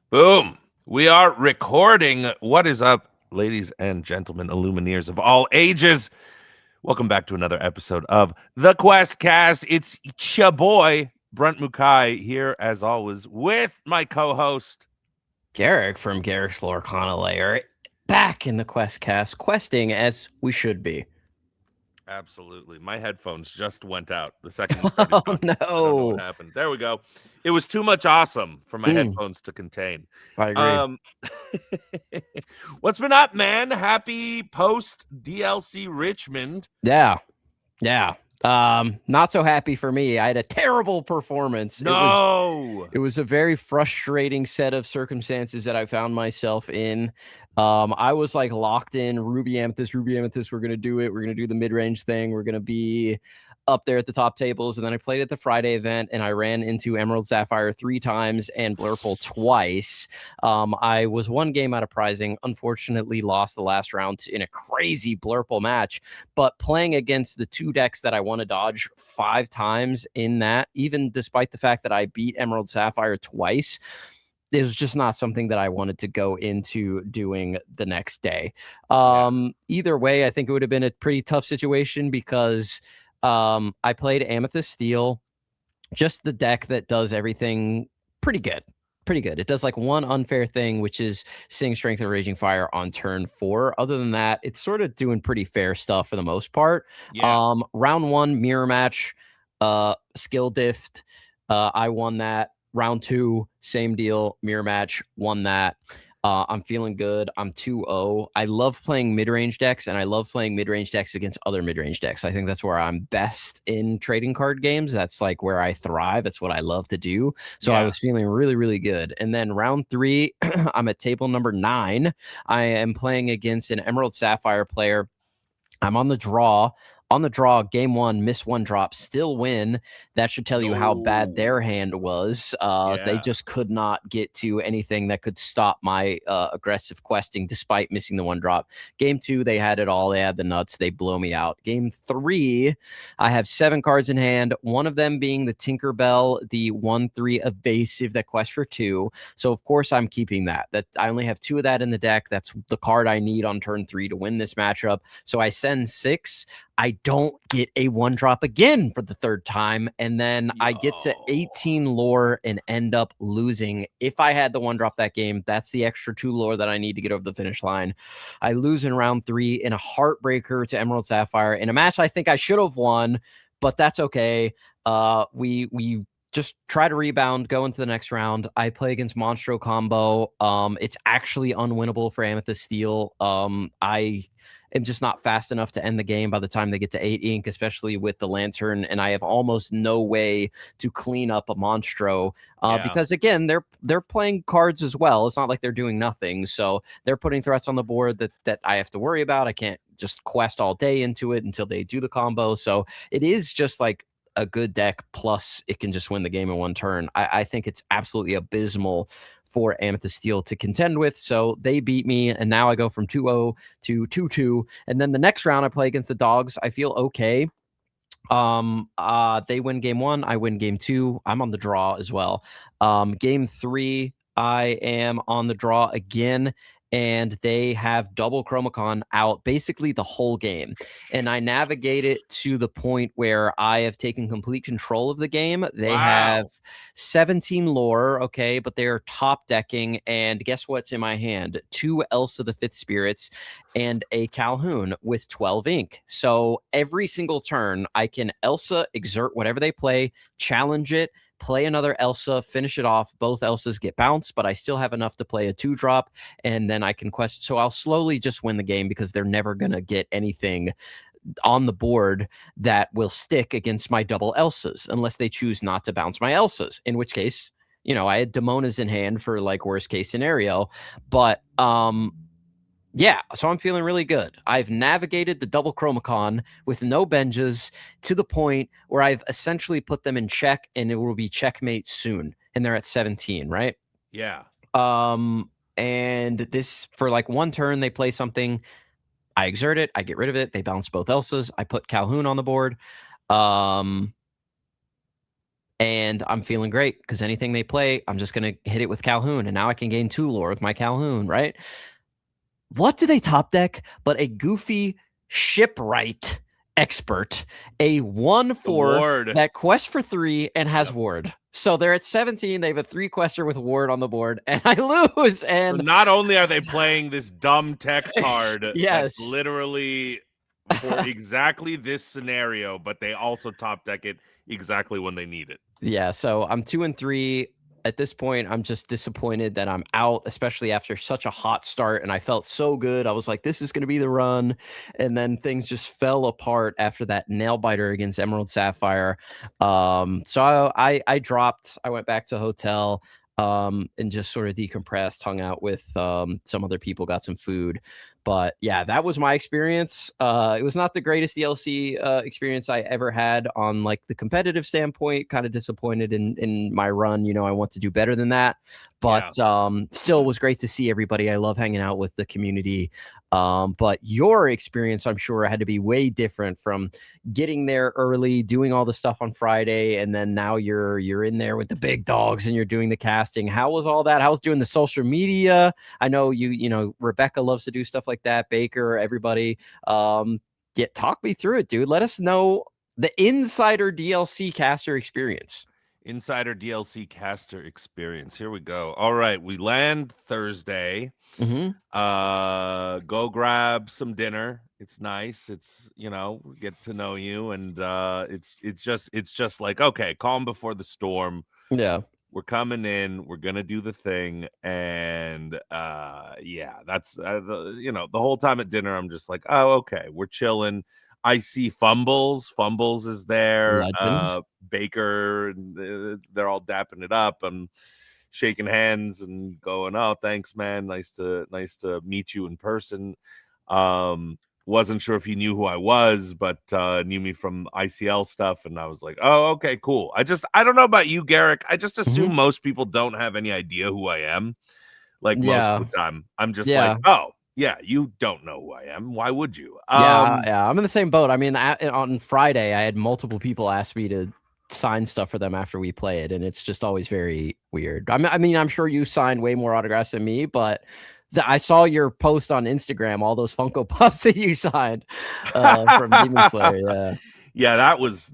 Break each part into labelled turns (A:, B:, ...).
A: Boom. We are recording. What is up, ladies and gentlemen, Illumineers of all ages? Welcome back to another episode of The Quest Cast. It's your boy, Brent Mukai, here as always with my co-host,
B: Garrick from Garrick's Lorcana Lair, back in the Quest Cast, questing as we should be.
A: Absolutely. My headphones just went out the second you started
B: Oh
A: talking. I don't know what
B: no!
A: happened. There we go. It was too much awesome for my
B: Mm,
A: headphones to contain.
B: I agree.
A: Um What's been up, man? Happy post DLC Richmond.
B: Yeah, yeah. Not so happy for me. I had a terrible performance.
A: No.
B: It was a very frustrating set of circumstances that I found myself in. I was like locked in Ruby Amethyst. We're gonna do it. We're gonna do the mid range thing. We're gonna be up there at the top tables. And then I played at the Friday event, and I ran into Emerald Sapphire 3 times and Blurple twice. I was one game out of prizing. Unfortunately, lost the last round in a crazy Blurple match. But playing against the 2 decks that I want to dodge 5 times in that, even despite the fact that I beat Emerald Sapphire twice, it was just not something that I wanted to go into doing the next day. Either way, I think it would have been a pretty tough situation because I played Amethyst Steel, just the deck that does everything pretty good. Pretty good. It does like one unfair thing, which is Sing Strength of Raging Fire on turn 4. Other than that, it's sort of doing pretty fair stuff for the most part.
A: Yeah.
B: Round 1 mirror match, skill diff. I won that. Round 2, same deal, mirror match, won that. I'm feeling good. I'm 2-0. I love playing mid-range decks, and I love playing mid-range decks against other mid-range decks. I think that's where I'm best in trading card games. That's like where I thrive. It's what I love to do. So I was feeling really, really good. And then round 3, I'm at table number 9. I am playing against an Emerald Sapphire player. I'm on the draw. On the draw, game 1, miss 1 drop, still win. That should tell you how bad their hand was. They just could not get to anything that could stop my aggressive questing despite missing the 1 drop. Game 2, they had it all. They had the nuts. They blow me out. Game 3, I have 7 cards in hand, one of them being the Tinkerbell, the 1/3 evasive that quests for 2. So, of course, I'm keeping that. I only have 2 of that in the deck. That's the card I need on turn 3 to win this matchup. So I send 6. I don't get a 1 drop again for the 3rd time. And then I get to 18 lore and end up losing. If I had the 1 drop that game, that's the extra 2 lore that I need to get over the finish line. I lose in round 3 in a heartbreaker to Emerald Sapphire in a match I think I should have won, but that's okay. We just try to rebound, go into the next round. I play against Monstro combo. It's actually unwinnable for Amethyst Steel. I am just not fast enough to end the game by the time they get to 8 ink, especially with the Lantern, and I have almost no way to clean up a Monstro because again, they're playing cards as well. It's not like they're doing nothing, so they're putting threats on the board that I have to worry about. I can't just quest all day into it until they do the combo. So it is just like a good deck, plus it can just win the game in 1 turn. I think it's absolutely abysmal for Amethyst Steel to contend with. So they beat me, and now I go from 2-0 to 2-2. And then the next round I play against the Dogs, I feel okay. They win game 1, I win game 2. I'm on the draw as well. Game 3, I am on the draw again, and they have double Chromacon out basically the whole game. And I navigate it to the point where I have taken complete control of the game. They have 17 lore, okay, but they're top decking. And guess what's in my hand? 2 Elsa the Fifth Spirits and a Calhoun with 12 ink. So every single turn, I can Elsa, exert whatever they play, challenge it, play another Elsa, finish it off. Both Elsas get bounced, but I still have enough to play a 2 drop, and then I can quest. So I'll slowly just win the game because they're never going to get anything on the board that will stick against my double Elsas unless they choose not to bounce my Elsas, in which case, I had Demonas in hand for like worst case scenario. But yeah, so I'm feeling really good. I've navigated the double Chromacon with no benches to the point where I've essentially put them in check, and it will be checkmate soon. And they're at 17, right?
A: Yeah.
B: And this, for like 1 turn, they play something. I exert it. I get rid of it. They bounce both Elsas. I put Calhoun on the board. And I'm feeling great because anything they play, I'm just going to hit it with Calhoun. And now I can gain 2 lore with my Calhoun, right? What do they top deck but a goofy shipwright expert, a 1/4
A: Ward.
B: that quests for 3 and has
A: Yep.
B: ward. So they're at 17. They have a 3 quester with ward on the board, and I lose.
A: So
B: And
A: not only are they playing this dumb tech card that's
B: yes.
A: literally for exactly this scenario, but they also top deck it exactly when they need it.
B: Yeah, so I'm 2 and 3. At this point, I'm just disappointed that I'm out, especially after such a hot start. And I felt so good. I was like, this is going to be the run. And then things just fell apart after that nail biter against Emerald Sapphire. So I dropped, I went back to the hotel and just sort of decompressed, hung out with some other people, got some food. But yeah, that was my experience. It was not the greatest DLC experience I ever had on like the competitive standpoint. Kind of disappointed in my run. You know, I want to do better than that. But still was great to see everybody. I love hanging out with the community. But your experience, I'm sure, had to be way different from getting there early, doing all the stuff on Friday, and then now you're in there with the big dogs and you're doing the casting. How was all that? How was doing the social media? I know you know, Rebecca loves to do stuff like that, Baker, everybody. Talk me through it, dude. Let us know the insider DLC caster experience.
A: Insider DLC caster experience. Here we go. All right, we land Thursday. Go grab some dinner. It's nice. It's, you know, get to know you, and it's just like, okay, calm before the storm.
B: Yeah.
A: We're coming in, we're gonna do the thing, and yeah, that's you know, the whole time at dinner I'm just like, oh, okay, we're chilling. I see Fumbles is there,
B: Legend.
A: Baker, they're all dapping it up. I'm shaking hands and going, oh, thanks, man, nice to meet you in person. Wasn't sure if he knew who I was, but knew me from ICL stuff, and I was like, oh, okay, cool. I don't know about you, Garrick. I just assume most people don't have any idea who I am. Like most of the time, I'm just like, oh, yeah, you don't know who I am. Why would you?
B: Yeah, I'm in the same boat. I mean, on Friday, I had multiple people ask me to sign stuff for them after we played, and it's just always very weird. I mean, I'm sure you signed way more autographs than me, but I saw your post on Instagram, all those Funko Pops that you signed from Demon Slayer. Yeah.
A: Yeah, that was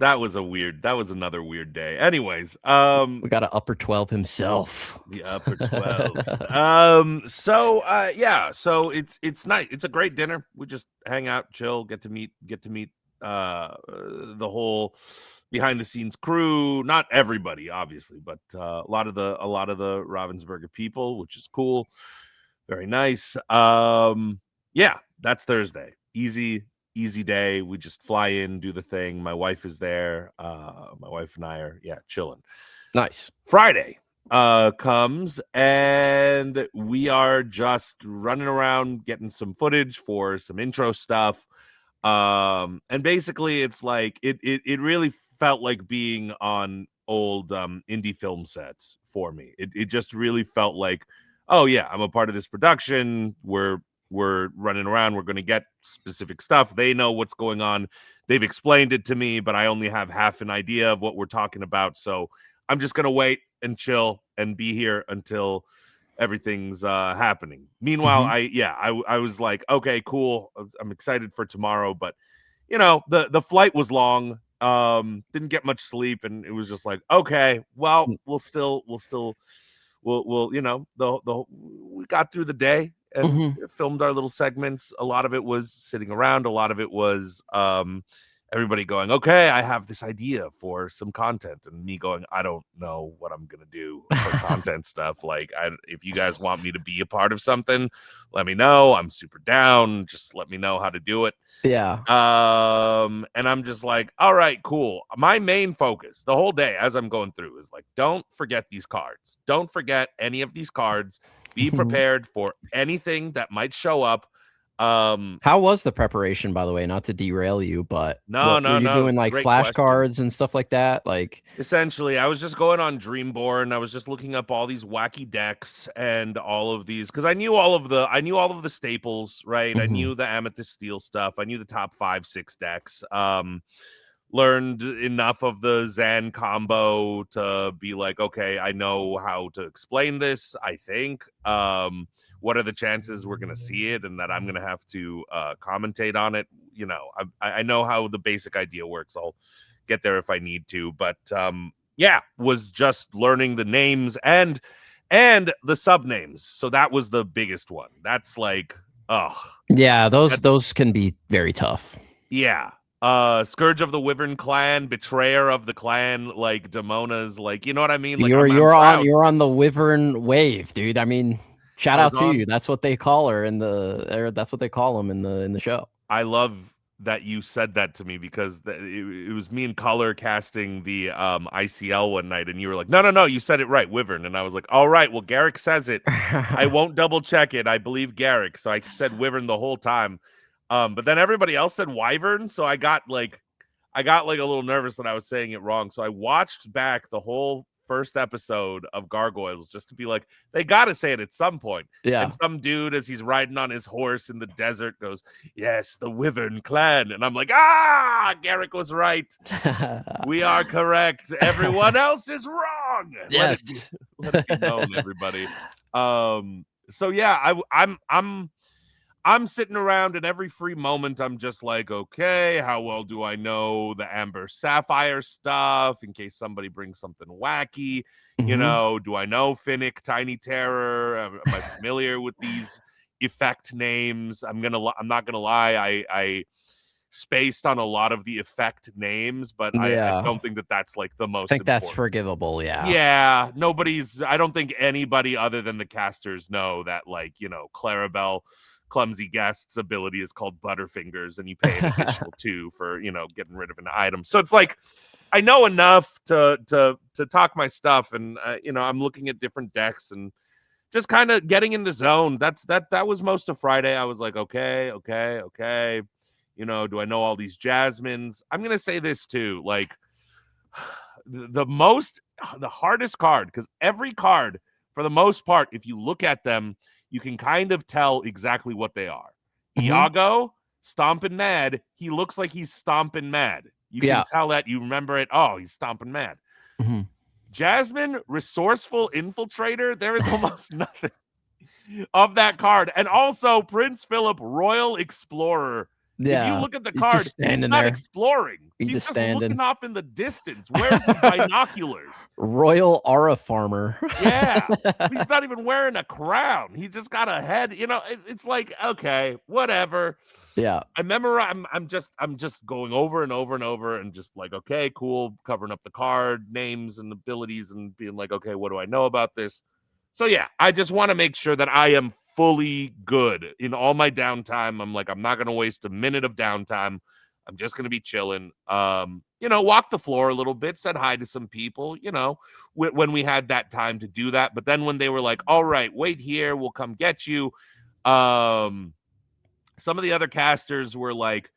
A: another weird day. Anyways,
B: We got an upper 12 himself.
A: The upper 12. Yeah, so it's nice. It's a great dinner. We just hang out, chill, get to meet the whole behind the scenes crew. Not everybody, obviously, but a lot of the Ravensburger people, which is cool. Very nice. Yeah, that's Thursday. Easy day. We just fly in, do the thing. My wife is there. My wife and I are chilling.
B: Nice.
A: Friday comes, and we are just running around getting some footage for some intro stuff. And basically it's like it really felt like being on old indie film sets for me. It just really felt like, oh yeah, I'm a part of this production. We're running around. We're going to get specific stuff. They know what's going on. They've explained it to me, but I only have half an idea of what we're talking about. So I'm just going to wait and chill and be here until everything's happening. Meanwhile, I was like, okay, cool. I'm excited for tomorrow, but you know, the flight was long. Didn't get much sleep, and it was just like, okay, well, we'll you know, we got through the day and filmed our little segments. A lot of it was sitting around. A lot of it was everybody going, okay, I have this idea for some content, and me going, I don't know what I'm gonna do for content stuff. Like, if you guys want me to be a part of something, let me know. I'm super down. Just let me know how to do it.
B: Yeah.
A: And I'm just like, all right, cool. My main focus the whole day as I'm going through is like, don't forget these cards. Don't forget any of these cards. Be prepared for anything that might show up.
B: How was the preparation, by the way? Not to derail you, but
A: no,
B: were you doing like flashcards and stuff like that? Like,
A: essentially, I was just going on Dreamborn. I was just looking up all these wacky decks and all of these because I knew all of the staples, right? I knew the Amethyst Steel stuff. I knew the top 5-6 decks. learned enough of the Zan combo to be like, okay, I know how to explain this, I think. What are the chances we're going to see it and that I'm going to have to commentate on it? You know, I know how the basic idea works. I'll get there if I need to. But yeah, was just learning the names and the sub names. So that was the biggest one. That's like, oh.
B: Yeah, those can be very tough.
A: Yeah. Scourge of the Wyvern clan, betrayer of the clan, like Damona's, like, you know what I mean? Like
B: You're on the Wyvern wave, dude. I mean, shout out to you. That's what they call her that's what they call him in the show.
A: I love that you said that to me because it was me and Color casting the ICL one night, and you were like, no, you said it right, Wyvern. And I was like, all right, well, Garrick says it. I won't double check it. I believe Garrick. So I said Wyvern the whole time. But then everybody else said Wyvern, so I got like a little nervous that I was saying it wrong. So I watched back the whole first episode of Gargoyles just to be like, they got to say it at some point.
B: Yeah.
A: And some dude, as he's riding on his horse in the desert, goes, yes, the Wyvern clan. And I'm like, Garrick was right. We are correct. Everyone else is wrong.
B: Yes.
A: Let it be known, everybody. So yeah, I'm sitting around, and every free moment I'm just like, okay, how well do I know the Amber Sapphire stuff in case somebody brings something wacky? You know, do I know Finnick, Tiny Terror? Am I familiar with these effect names? I'm not gonna lie, I spaced on a lot of the effect names, but I don't think that's like the most.
B: I think that's forgivable.
A: Yeah. I don't think anybody other than the casters know that, like, you know, Clarabelle Clumsy Guest's ability is called Butterfingers, and you pay an additional 2 for, you know, getting rid of an item. So it's like, I know enough to talk my stuff, and you know, I'm looking at different decks and just kind of getting in the zone. That was most of Friday. I was like, okay. You know, do I know all these Jasmines? I'm gonna say this too, like the hardest card, because every card, for the most part, if you look at them, you can kind of tell exactly what they are. Iago, stomping mad. He looks like he's stomping mad. You can tell that. You remember it. Oh, he's stomping mad. Jasmine, resourceful infiltrator. There is almost nothing of that card. And also Prince Philip, Royal Explorer.
B: Yeah.
A: If you look at the card, he's not exploring. He's just looking off in the distance. Where's his binoculars?
B: Royal Aura Farmer.
A: Yeah. He's not even wearing a crown. He just got a head. You know, it's like, okay, whatever.
B: Yeah.
A: I remember I'm just going over and over and over and just like, okay, cool, covering up the card names and abilities and being like, okay, what do I know about this? So yeah, I just want to make sure that I am fully good in all my downtime. I'm like, I'm not going to waste a minute of downtime. I'm just going to be chilling. You know, walk the floor a little bit, said hi to some people, you know, when we had that time to do that. But then when they were like, all right, wait here, we'll come get you. Some of the other casters were like,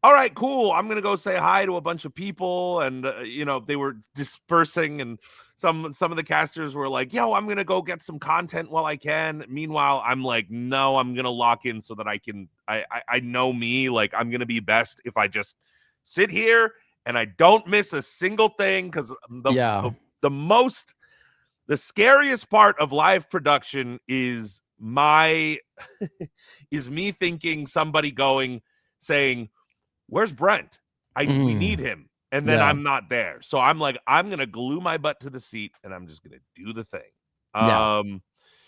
A: all right, cool, I'm going to go say hi to a bunch of people. And, you know, they were dispersing, and some of the casters were like, yo, I'm going to go get some content while I can. Meanwhile, I'm like, no, I'm going to lock in so that I know me. Like, I'm going to be best if I just sit here and I don't miss a single thing. Because the scariest part of live production is me thinking somebody saying, where's Brent? We need him. And then I'm not there. So I'm like, I'm going to glue my butt to the seat and I'm just going to do the thing.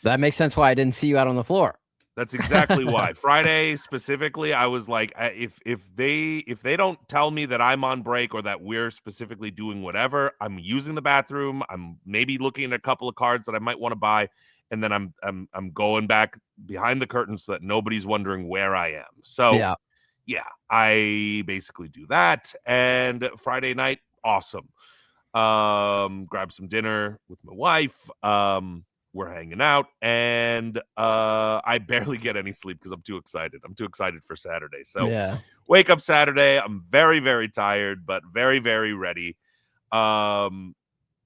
B: That makes sense why I didn't see you out on the floor.
A: That's exactly why. Friday specifically, I was like, if they don't tell me that I'm on break or that we're specifically doing whatever, I'm using the bathroom. I'm maybe looking at a couple of cards that I might want to buy. And then I'm going back behind the curtain so that nobody's wondering where I am. So yeah, I basically do that. And Friday night, awesome. Grab some dinner with my wife. We're hanging out, and I barely get any sleep because I'm too excited. I'm too excited for Saturday. So wake up Saturday. I'm very, very tired, but very, very ready.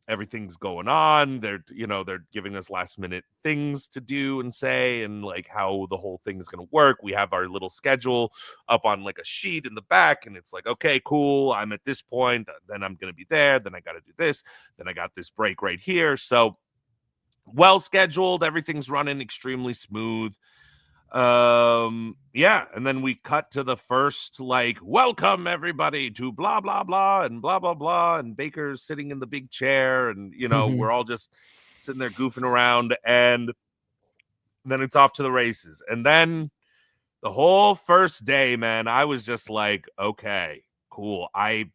A: everything's going on. They're giving us last minute things to do and say, and like how the whole thing is going to work. We have our little schedule up on like a sheet in the back, and it's like, okay, cool, I'm at this point, then I'm going to be there, then I got to do this, then I got this break right here. So well scheduled, everything's running extremely smooth. Yeah, and then we cut to the first, like, welcome everybody to blah blah blah and blah blah blah, and Baker's sitting in the big chair, and we're all just sitting there goofing around, and then it's off to the races. And then the whole first day, man, I was just like, okay, cool. I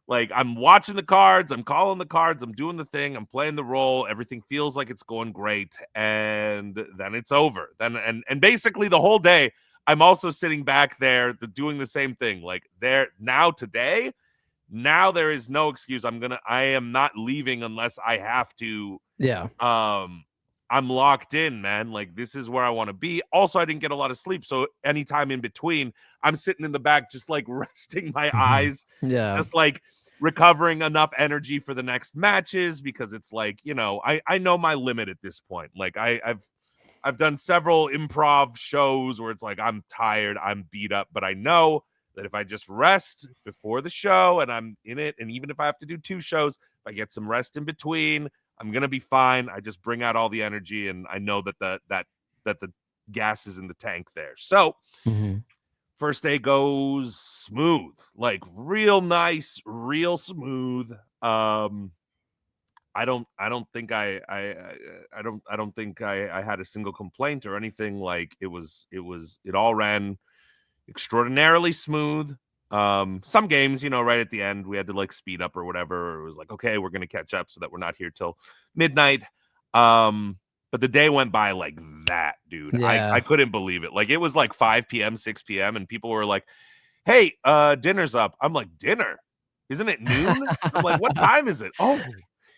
A: like, I'm watching the cards, I'm calling the cards, I'm doing the thing, I'm playing the role, everything feels like it's going great, and then it's over. Then and basically the whole day, I'm also sitting back there doing the same thing. Like, today, now there is no excuse. I am not leaving unless I have to.
B: Yeah.
A: I'm locked in, man. Like, this is where I want to be. Also, I didn't get a lot of sleep, so anytime in between, I'm sitting in the back just like resting my eyes,
B: Yeah.
A: just like recovering enough energy for the next matches, because it's like, I know my limit at this point. Like, I've done several improv shows where it's like, I'm tired, I'm beat up, but I know that if I just rest before the show and I'm in it, and even if I have to do 2 shows, if I get some rest in between, I'm gonna be fine. I just bring out all the energy, and I know that the gas is in the tank there. So first day goes smooth, like real nice, real smooth. I don't think I don't think I had a single complaint or anything. Like, it all ran extraordinarily smooth. Some games, right at the end, we had to like speed up or whatever. It was like, okay, we're gonna catch up so that we're not here till midnight. But the day went by like that, dude.
B: Yeah.
A: I couldn't believe it. Like, it was like 5 p.m., 6 p.m., and people were like, hey, dinner's up. I'm like, dinner? Isn't it noon? I'm like, what time is it? Oh,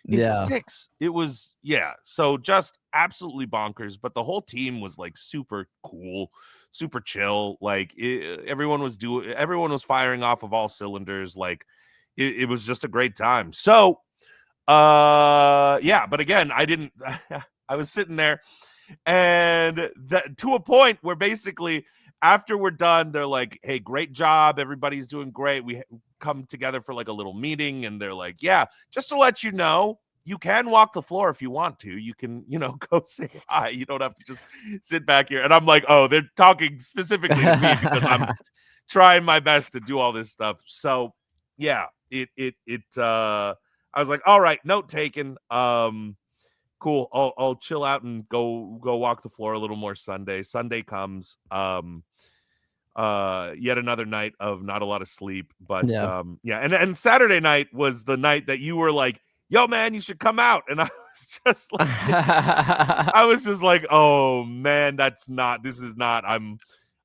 A: it's
B: Yeah.
A: 6. It was, yeah. So just absolutely bonkers. But the whole team was like super cool, super chill. Like, everyone was firing off of all cylinders. Like, it was just a great time. So, yeah. But again, I was sitting there, and to a point where basically after we're done, they're like, hey, great job, everybody's doing great. We come together for like a little meeting, and they're like, yeah, just to let you know, you can walk the floor if you want to. You can, go say hi. You don't have to just sit back here. And I'm like, oh, they're talking specifically to me because I'm trying my best to do all this stuff. So yeah, I was like, all right, note taken. Cool. I'll chill out and go walk the floor a little more Sunday. Sunday comes. Yet another night of not a lot of sleep. But
B: Yeah.
A: yeah, and Saturday night was the night that you were like, yo, man, you should come out. And I was just like, oh man, this is not.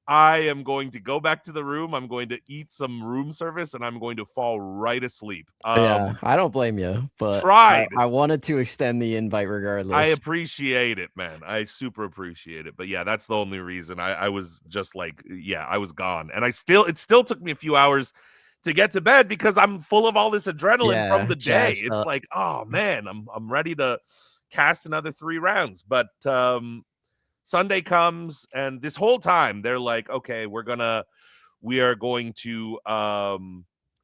A: I am going to go back to the room. I'm going to eat some room service, and I'm going to fall right asleep.
B: Yeah, I don't blame you, but
A: Tried.
B: I wanted to extend the invite
A: I
B: regardless.
A: appreciate it, man. I super appreciate it. But yeah, that's the only reason. I was just like, yeah, I was gone. And it still took me a few hours to get to bed because I'm full of all this adrenaline from
B: Yeah,
A: the day.
B: jazzed
A: It's
B: up.
A: like, oh man, I'm ready to cast another 3 rounds. But Sunday comes, and this whole time they're like, okay, we are going to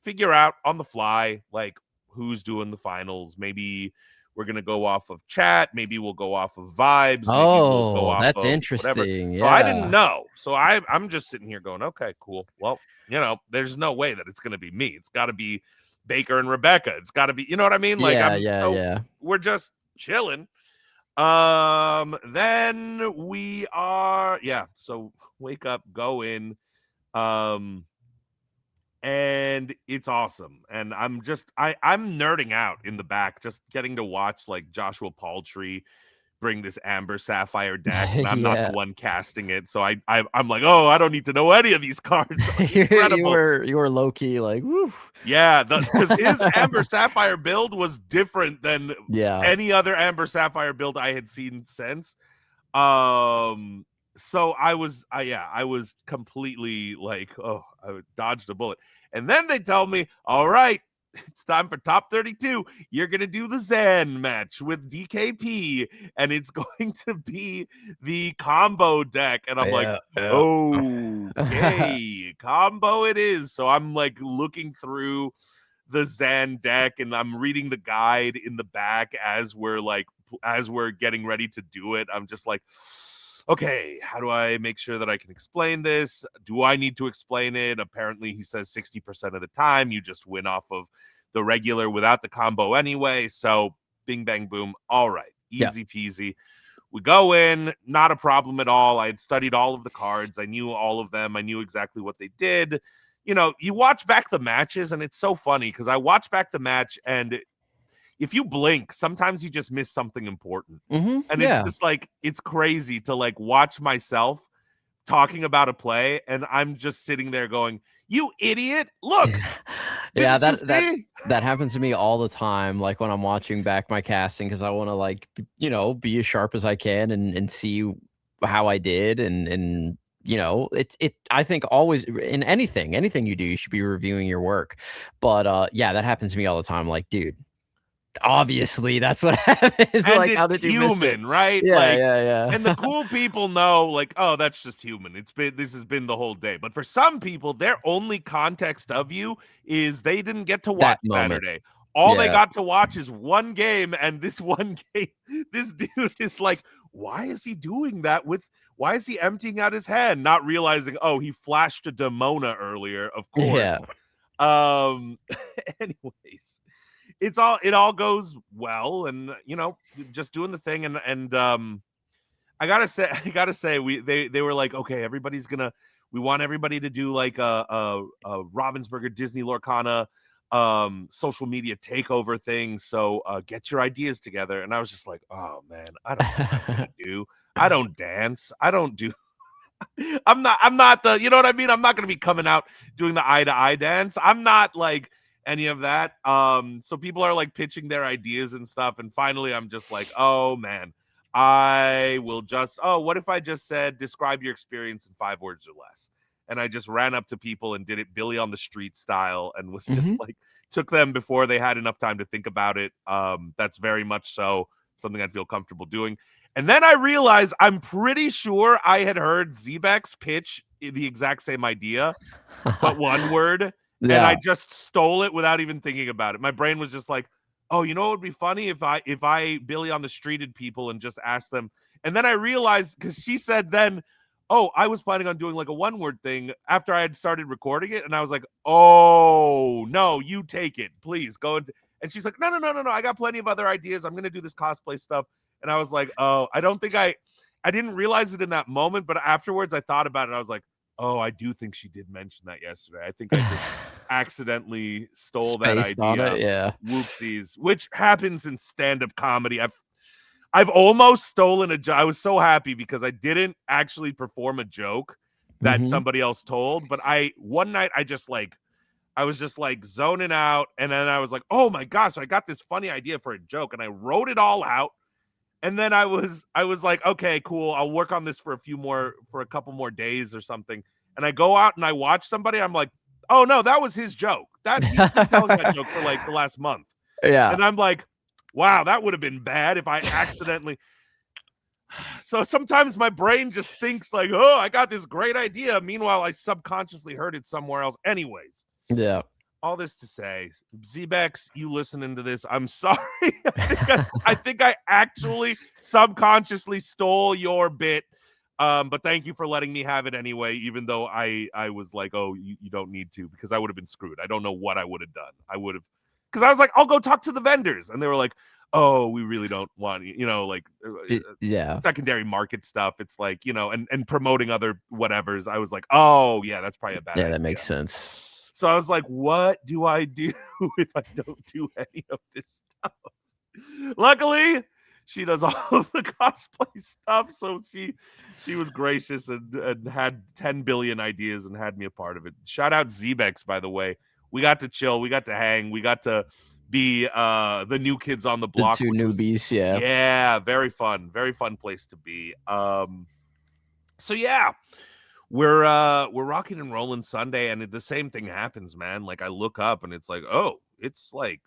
A: figure out on the fly, like, who's doing the finals. Maybe we're gonna go off of chat, maybe we'll go off of vibes, maybe we'll go
B: Oh,
A: off
B: that's
A: of whatever.
B: interesting.
A: So I didn't
B: Yeah.
A: know. So I'm just sitting here going, okay, cool. Well, there's no way that it's gonna be me. It's gotta be Baker and Rebecca. It's gotta be, you know what I mean? Like,
B: Yeah, yeah, yeah.
A: we're just chilling. Then we are, yeah, so wake up, go in, um, and it's awesome. And I'm nerding out in the back, just getting to watch like Joshua Paltrey bring this Amber Sapphire deck, and I'm not
B: Yeah.
A: the one casting it. So I'm like, oh, I don't need to know any of these cards.
B: You
A: Incredible.
B: were low key like, woo.
A: Yeah, because his Amber Sapphire build was different than
B: Yeah.
A: any other Amber Sapphire build I had seen since. So I was completely like, oh, I dodged a bullet. And then they tell me, all right, it's time for top 32. You're going to do the Zan match with DKP, and it's going to be the combo deck. And I'm like,
B: Yeah.
A: okay, combo it is. So I'm like looking through the Zan deck, and I'm reading the guide in the back as we're getting ready to do it. I'm just like, okay, how do I make sure that I can explain this? Do I need to explain it? Apparently, he says 60% of the time you just win off of the regular without the combo anyway. So, bing, bang, boom. All right,
B: Yeah.
A: easy peasy. We go in, not a problem at all. I had studied all of the cards. I knew all of them. I knew exactly what they did. You know, you watch back the matches, and it's so funny because I watch back the match, and if you blink, sometimes you just miss something important. And it's
B: Yeah.
A: just like, it's crazy to like watch myself talking about a play, and I'm just sitting there going, you idiot. Look,
B: Yeah,
A: didn't you
B: that
A: see?
B: that happens to me all the time, like, when I'm watching back my casting because I wanna, like, be as sharp as I can and see how I did and, I think always in anything you do, you should be reviewing your work. But, yeah, that happens to me all the time, like, "Dude, obviously that's what happens,
A: And
B: like, how
A: it's
B: did you miss it?"
A: human, right?
B: Yeah,
A: Like,
B: yeah,
A: and the
B: yeah.
A: cool people know, like, oh, that's just human. This has been the whole day. But for some people, their only context of you is they didn't get to watch
B: That moment.
A: Saturday. All they
B: Yeah.
A: got to watch is one game, and this one game, this dude is like, why is he doing that with? Why is he emptying out his hand? Not realizing, oh, he flashed a Demona earlier, of course.
B: Yeah.
A: Um, anyways, it all goes well, and just doing the thing, and I gotta say, they were like, okay, we want everybody to do like a Ravensburger Disney Lorcana social media takeover thing. So get your ideas together. And I was just like, oh man, I don't know what I'm gonna do. I don't dance. I don't do I'm not the, you know what I mean? I'm not gonna be coming out doing the eye to eye dance. I'm not like any of that. So people are like pitching their ideas and stuff, and finally I'm just like, oh man, what if I just said describe your experience in 5 words or less? And I just ran up to people and did it Billy on the street style, and was just
B: Mhm.
A: like, took them before they had enough time to think about it. That's very much so something I'd feel comfortable doing. And then I realized I'm pretty sure I had heard Zebex pitch the exact same idea, but one word, and I
B: Yeah.
A: just stole it without even thinking about it. My brain was just like, "Oh, you know what would be funny if I Billy on the streeted people and just asked them." And then I realized, because she said then, "Oh, I was planning on doing like a one-word thing after I had started recording it," and I was like, "Oh no, you take it, please go." And she's like, "No, no, no, no, no. I got plenty of other ideas. I'm gonna do this cosplay stuff." And I was like, "Oh, I don't think I didn't realize it in that moment, but afterwards I thought about it. I was like, oh, I do think she did mention that yesterday. I think I just accidentally stole that
B: Spaced on
A: idea.
B: it, yeah.
A: Whoopsies," which happens in stand-up comedy. I've almost stolen a joke. I was so happy because I didn't actually perform a joke that
B: Mhm.
A: somebody else told, but one night I was just like zoning out, and then I was like, "Oh my gosh, I got this funny idea for a joke," and I wrote it all out. And then I was like, okay, cool. I'll work on this for a couple more days or something. And I go out and I watch somebody. I'm like, oh no, that was his joke. That he's been telling that joke for like the last month.
B: Yeah.
A: And I'm like, wow, that would have been bad if I accidentally. So sometimes my brain just thinks like, oh, I got this great idea. Meanwhile, I subconsciously heard it somewhere else. Anyways,
B: Yeah.
A: all this to say, Zebex, you listening to this, I'm sorry. I think I actually subconsciously stole your bit. But thank you for letting me have it anyway, even though I was like, oh, you don't need to, because I would have been screwed. I don't know what I would have done. I would have, because I was like, I'll go talk to the vendors. And they were like, oh, we really don't want, like
B: Yeah.
A: secondary market stuff. It's like, and promoting other whatevers. I was like, oh yeah, that's probably a bad
B: Yeah,
A: idea.
B: that makes sense.
A: So I was like, what do I do if I don't do any of this stuff? Luckily, she does all of the cosplay stuff. So she was gracious and had 10 billion ideas and had me a part of it. Shout out Zebex, by the way. We got to chill, we got to hang, we got to be the new kids on the
B: The
A: block,
B: 2
A: which was,
B: newbies, yeah.
A: yeah, very fun place to be. So yeah, we're rocking and rolling Sunday, and the same thing happens, man. Like I look up and it's like, oh, it's like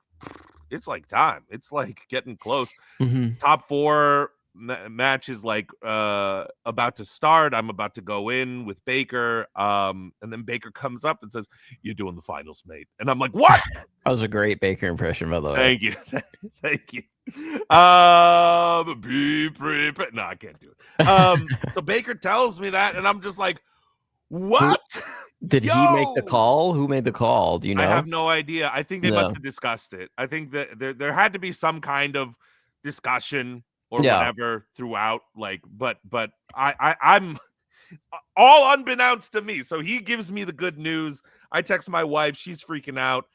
A: time. It's like getting close.
B: Mhm.
A: Top 4 match is like about to start. I'm about to go in with Baker. And then Baker comes up and says, "You're doing the finals, mate." And I'm like, "What?"
B: That was a great Baker impression, by the way.
A: Thank you. Thank you. Be prepared. No, I can't do it. So Baker tells me that, and I'm just like, what?
B: Did he make the call? Who made the call? Do you know?
A: I have no idea. I think they
B: No.
A: must have discussed it. I think that there had to be some kind of discussion or
B: Yeah.
A: whatever throughout. Like, but I'm all unbeknownst to me. So he gives me the good news. I text my wife. She's freaking out.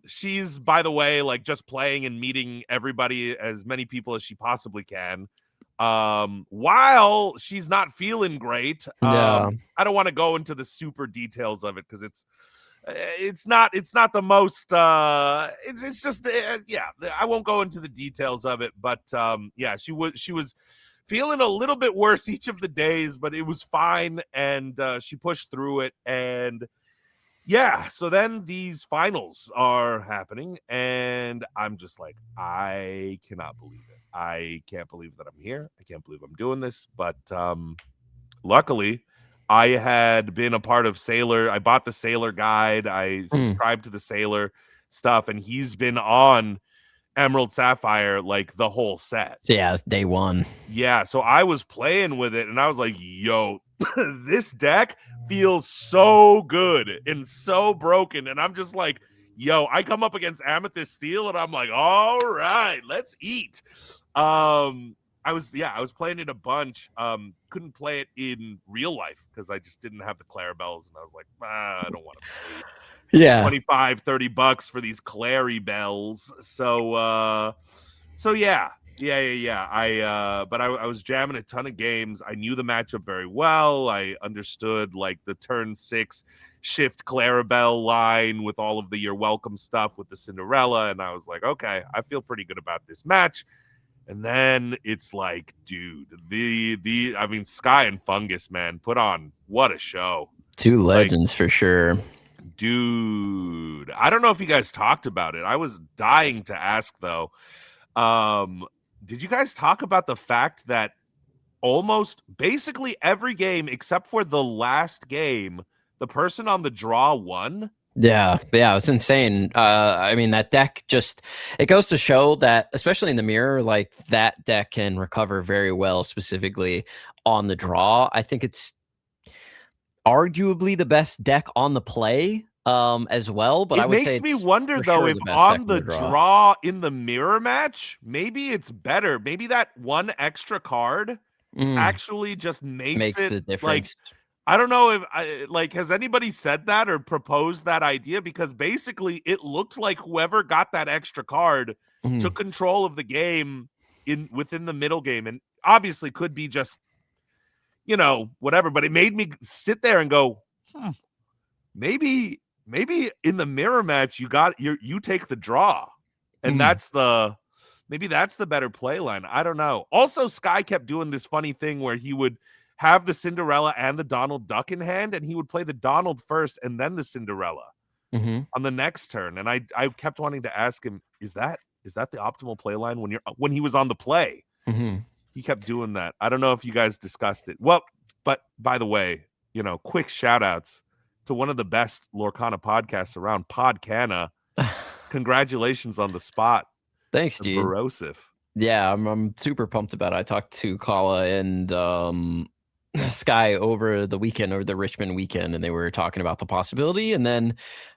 A: She's, by the way, like just playing and meeting everybody, as many people as she possibly can, while she's not feeling great.
B: Yeah.
A: I don't want to go into the super details of it because it's not the most it's just yeah, I won't go into the details of it, but yeah, she was feeling a little bit worse each of the days, but it was fine, and she pushed through it. And yeah, so then these finals are happening, and I'm just like, I cannot believe it. I can't believe that I'm here. I can't believe I'm doing this. But luckily, I had been a part of Sailor. I bought the Sailor guide. I subscribed to the Sailor stuff, and he's been on Emerald Sapphire like the whole set.
B: Yeah, day one.
A: Yeah, so I was playing with it, and I was like, yo, this deck feels so good and so broken. And I'm just like, yo, I come up against Amethyst Steel, and I'm like, all right, let's eat. I was playing it a bunch. Couldn't play it in real life because I just didn't have the Clarabells, and I was like, I don't want to pay $25-$30 for these Clary bells. So yeah. But I was jamming a ton of games. I knew the matchup very well. I understood like the turn 6 shift Clarabelle line with all of the "you're welcome" stuff with the Cinderella, and I was like, okay, I feel pretty good about this match. And then it's like, dude, I mean, Sky and Fungus, man, put on what a show.
B: Two legends, like, for sure.
A: Dude, I don't know if you guys talked about it. I was dying to ask though. Did you guys talk about the fact that almost basically every game except for the last game, the person on the draw won?
B: Yeah, it's insane. I mean, that deck just, it goes to show that, especially in the mirror, like that deck can recover very well, specifically on the draw. I think it's arguably the best deck on the play as well, but I would say
A: it makes me wonder though, if on the draw in the mirror match, maybe it's better. Maybe that one extra card actually just makes it
B: the difference.
A: Like, I don't know if has anybody said that or proposed that idea, because basically it looked like whoever got that extra card took control of the game within the middle game, and obviously could be just, you know, whatever, but it made me sit there and go, maybe in the mirror match you take the draw, and that's the better play line. I don't know. Also, Sky kept doing this funny thing where he would have the Cinderella and the Donald Duck in hand, and he would play the Donald first and then the Cinderella on the next turn. And I kept wanting to ask him, is that the optimal play line when he was on the play? He kept doing that. I don't know if you guys discussed it. Well, but by the way, you know, quick shout outs to one of the best Lorcana podcasts around, Podcana. Congratulations on the spot.
B: Thanks, dude.
A: Barosif.
B: Yeah, I'm super pumped about it. I talked to Kala and Sky over the weekend, over the Richmond weekend, and they were talking about the possibility. And then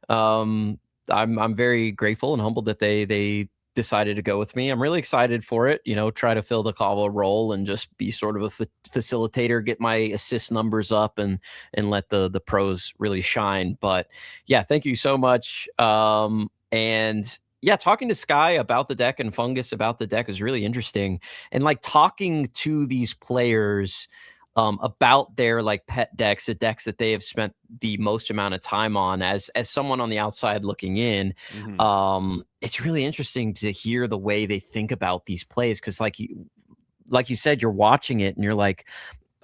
B: I'm very grateful and humbled that they decided to go with me. I'm really excited for it, you know, try to fill the Kala role and just be sort of a facilitator, get my assist numbers up and let the pros really shine. But yeah, thank you so much. And yeah, talking to Sky about the deck and Fungus about the deck is really interesting. And like talking to these players about their like pet decks, the decks that they have spent the most amount of time on, as someone on the outside looking in, it's really interesting to hear the way they think about these plays. Cause like you said, you're watching it and you're like,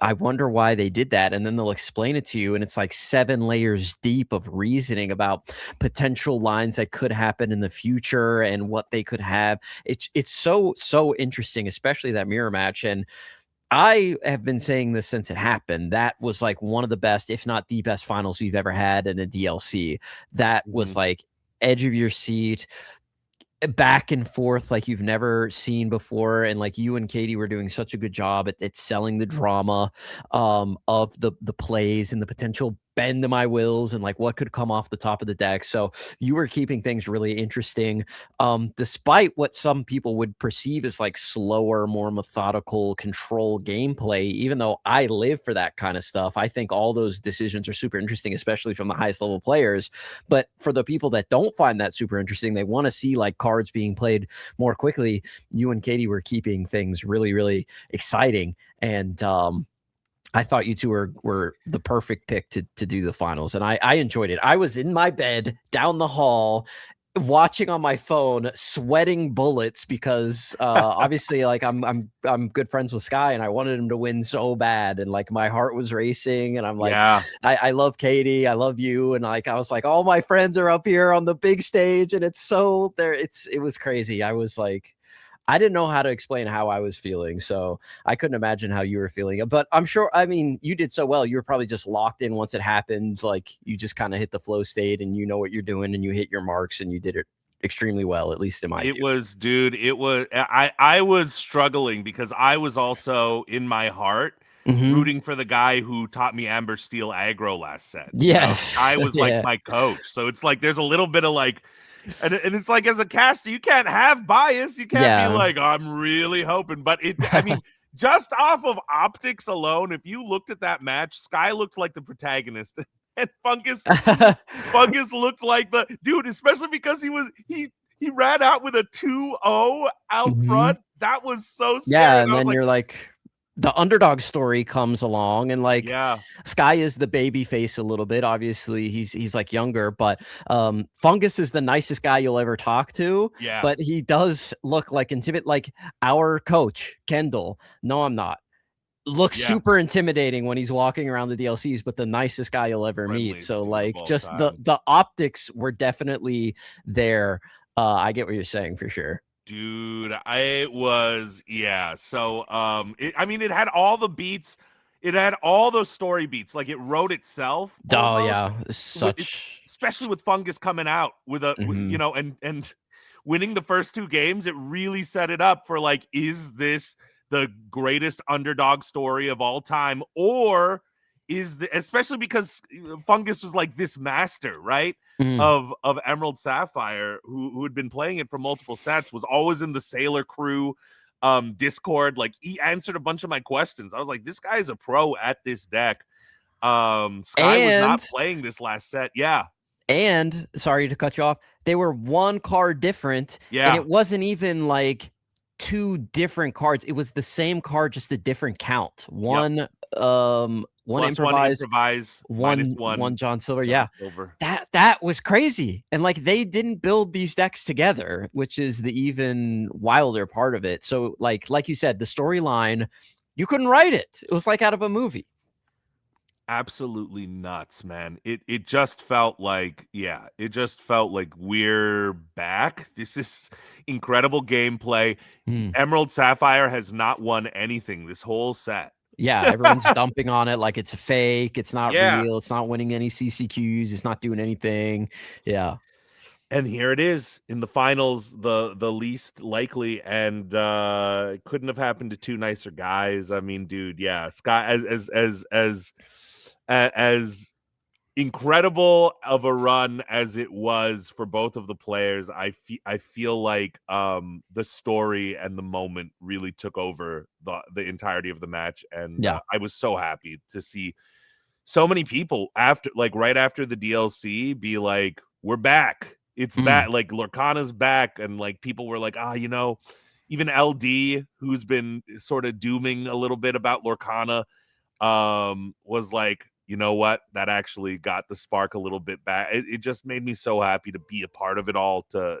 B: I wonder why they did that. And then they'll explain it to you. And it's like 7 layers deep of reasoning about potential lines that could happen in the future and what they could have. It's so interesting, especially that mirror match. And I have been saying this since it happened. That was like one of the best, if not the best finals we've ever had in a DLC. That was like edge of your seat, back and forth like you've never seen before, and like you and Katie were doing such a good job at selling the drama of the plays and the potential bend to my wills and like what could come off the top of the deck. So you were keeping things really interesting, despite what some people would perceive as like slower, more methodical control gameplay. Even though I live for that kind of stuff, I think all those decisions are super interesting, especially from the highest level players. But for the people that don't find that super interesting, they want to see like cards being played more quickly. You and Katie were keeping things really, really exciting. And I thought you two were the perfect pick to do the finals. And I enjoyed it. I was in my bed down the hall watching on my phone, sweating bullets because obviously like I'm good friends with Sky and I wanted him to win so bad, and like my heart was racing, and I'm like,
A: Yeah.
B: I love Katie, I love you, and like I was like, all my friends are up here on the big stage and it's so there, it was crazy. I was like, I didn't know how to explain how I was feeling, so I couldn't imagine how you were feeling. But I'm sure, I mean, you did so well. You were probably just locked in once it happened. Like you just kind of hit the flow state and you know what you're doing and you hit your marks and you did it extremely well, at least in my view.
A: I was struggling because I was also in my heart
B: Mhm.
A: rooting for the guy who taught me Amber Steel aggro last set. You know,
B: Yes.
A: I was like
B: Yeah.
A: my coach. So it's like there's a little bit of like, and it's like as a caster, you can't have bias. You can't be
B: Yeah.
A: like, I'm really hoping. But I mean, just off of optics alone, if you looked at that match, Sky looked like the protagonist. And Fungus looked like the dude, especially because he ran out with a 2-0 out
B: Mhm.
A: front. That was so scary.
B: Yeah,
A: And
B: and
A: I was
B: then
A: like,
B: you're like the underdog story comes along, and like
A: yeah,
B: Sky is the baby face a little bit. Obviously, he's like younger, but Fungus is the nicest guy you'll ever talk to,
A: yeah,
B: but he does look like intimate, like our coach, Kendall. No, I'm not. Looks
A: yeah.
B: super intimidating when he's walking around the DLCs, but the nicest guy you'll ever meet.
A: Friendliest
B: So
A: dude of
B: like
A: all
B: just the
A: time.
B: the optics were definitely there. I get what you're saying for sure.
A: Dude, I was yeah. So I mean it had all the beats, it had all those story beats, like it wrote itself
B: Oh
A: almost.
B: yeah,
A: It's
B: such.
A: especially with Fungus coming out with you
B: Mhm.
A: know, and winning the first 2 games, it really set it up for like, is this the greatest underdog story of all time, or especially because Fungus was like this master, right?
B: Mhm.
A: Of Emerald Sapphire, who had been playing it for multiple sets, was always in the Sailor Crew Discord. Like he answered a bunch of my questions. I was like, this guy is a pro at this deck. Sky was not
B: And
A: playing this last set. Yeah.
B: sorry to cut you off, they were one card different, and
A: Yeah.
B: it wasn't even like 2 different cards. It was the same card, just a different count.
A: Yep.
B: One
A: +1
B: improvise,
A: improvise,
B: one
A: -1
B: John Silver.
A: John
B: Yeah.
A: Silver.
B: That was crazy. And like they didn't build these decks together, which is the even wilder part of it. So like you said, the storyline, you couldn't write it. It was like out of a movie.
A: Absolutely nuts, man. It just felt like, yeah, it just felt like we're back. This is incredible gameplay.
B: Hmm.
A: Emerald Sapphire has not won anything this whole set.
B: Yeah, everyone's dumping on it like it's fake, it's not
A: Yeah.
B: real, it's not winning any CCQs, it's not doing anything. Yeah.
A: And here it is in the finals, the least likely, and it couldn't have happened to two nicer guys. I mean, dude, yeah, Sky, as incredible of a run as it was for both of the players, I feel like the story and the moment really took over the entirety of the match, and
B: Yeah.
A: I was so happy to see so many people after, like right after the DLC, be like, we're back, it's
B: Mm.
A: back, like Lorcana's back. And like people were like, you know, even LD, who's been sort of dooming a little bit about Lorcana, was like, you know what, that actually got the spark a little bit back. It just made me so happy to be a part of it all, to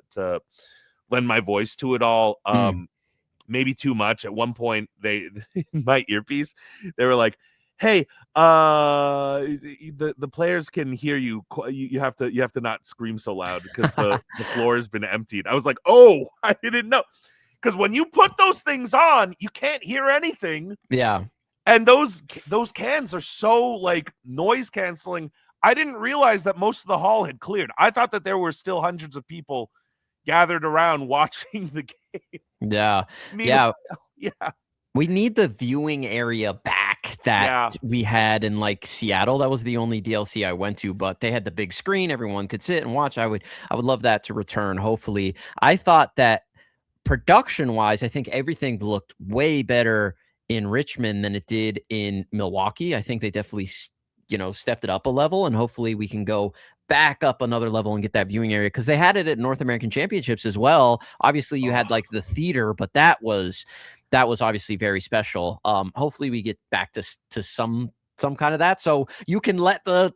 A: lend my voice to it all.
B: Mm.
A: Maybe too much at one point. They in my earpiece, they were like, hey, the players can hear you. You have to not scream so loud because the floor has been emptied. I was like, oh, I didn't know. Because when you put those things on, you can't hear anything.
B: Yeah.
A: And those cans are so like noise canceling. I didn't realize that most of the hall had cleared. I thought that there were still hundreds of people gathered around watching the game.
B: Yeah.
A: Meanwhile,
B: Yeah.
A: yeah.
B: We need the viewing area back that we had in like Seattle. That was the only DLC I went to, but they had the big screen. Everyone could sit and watch. I would love that to return. Hopefully. I thought that production wise, I think everything looked way better in Richmond than it did in Milwaukee. I think they definitely, stepped it up a level, and hopefully we can go back up another level and get that viewing area, because they had it at North American Championships as well. Obviously, you had like the theater, but that was obviously very special. Hopefully we get back to some kind of that, so you can let the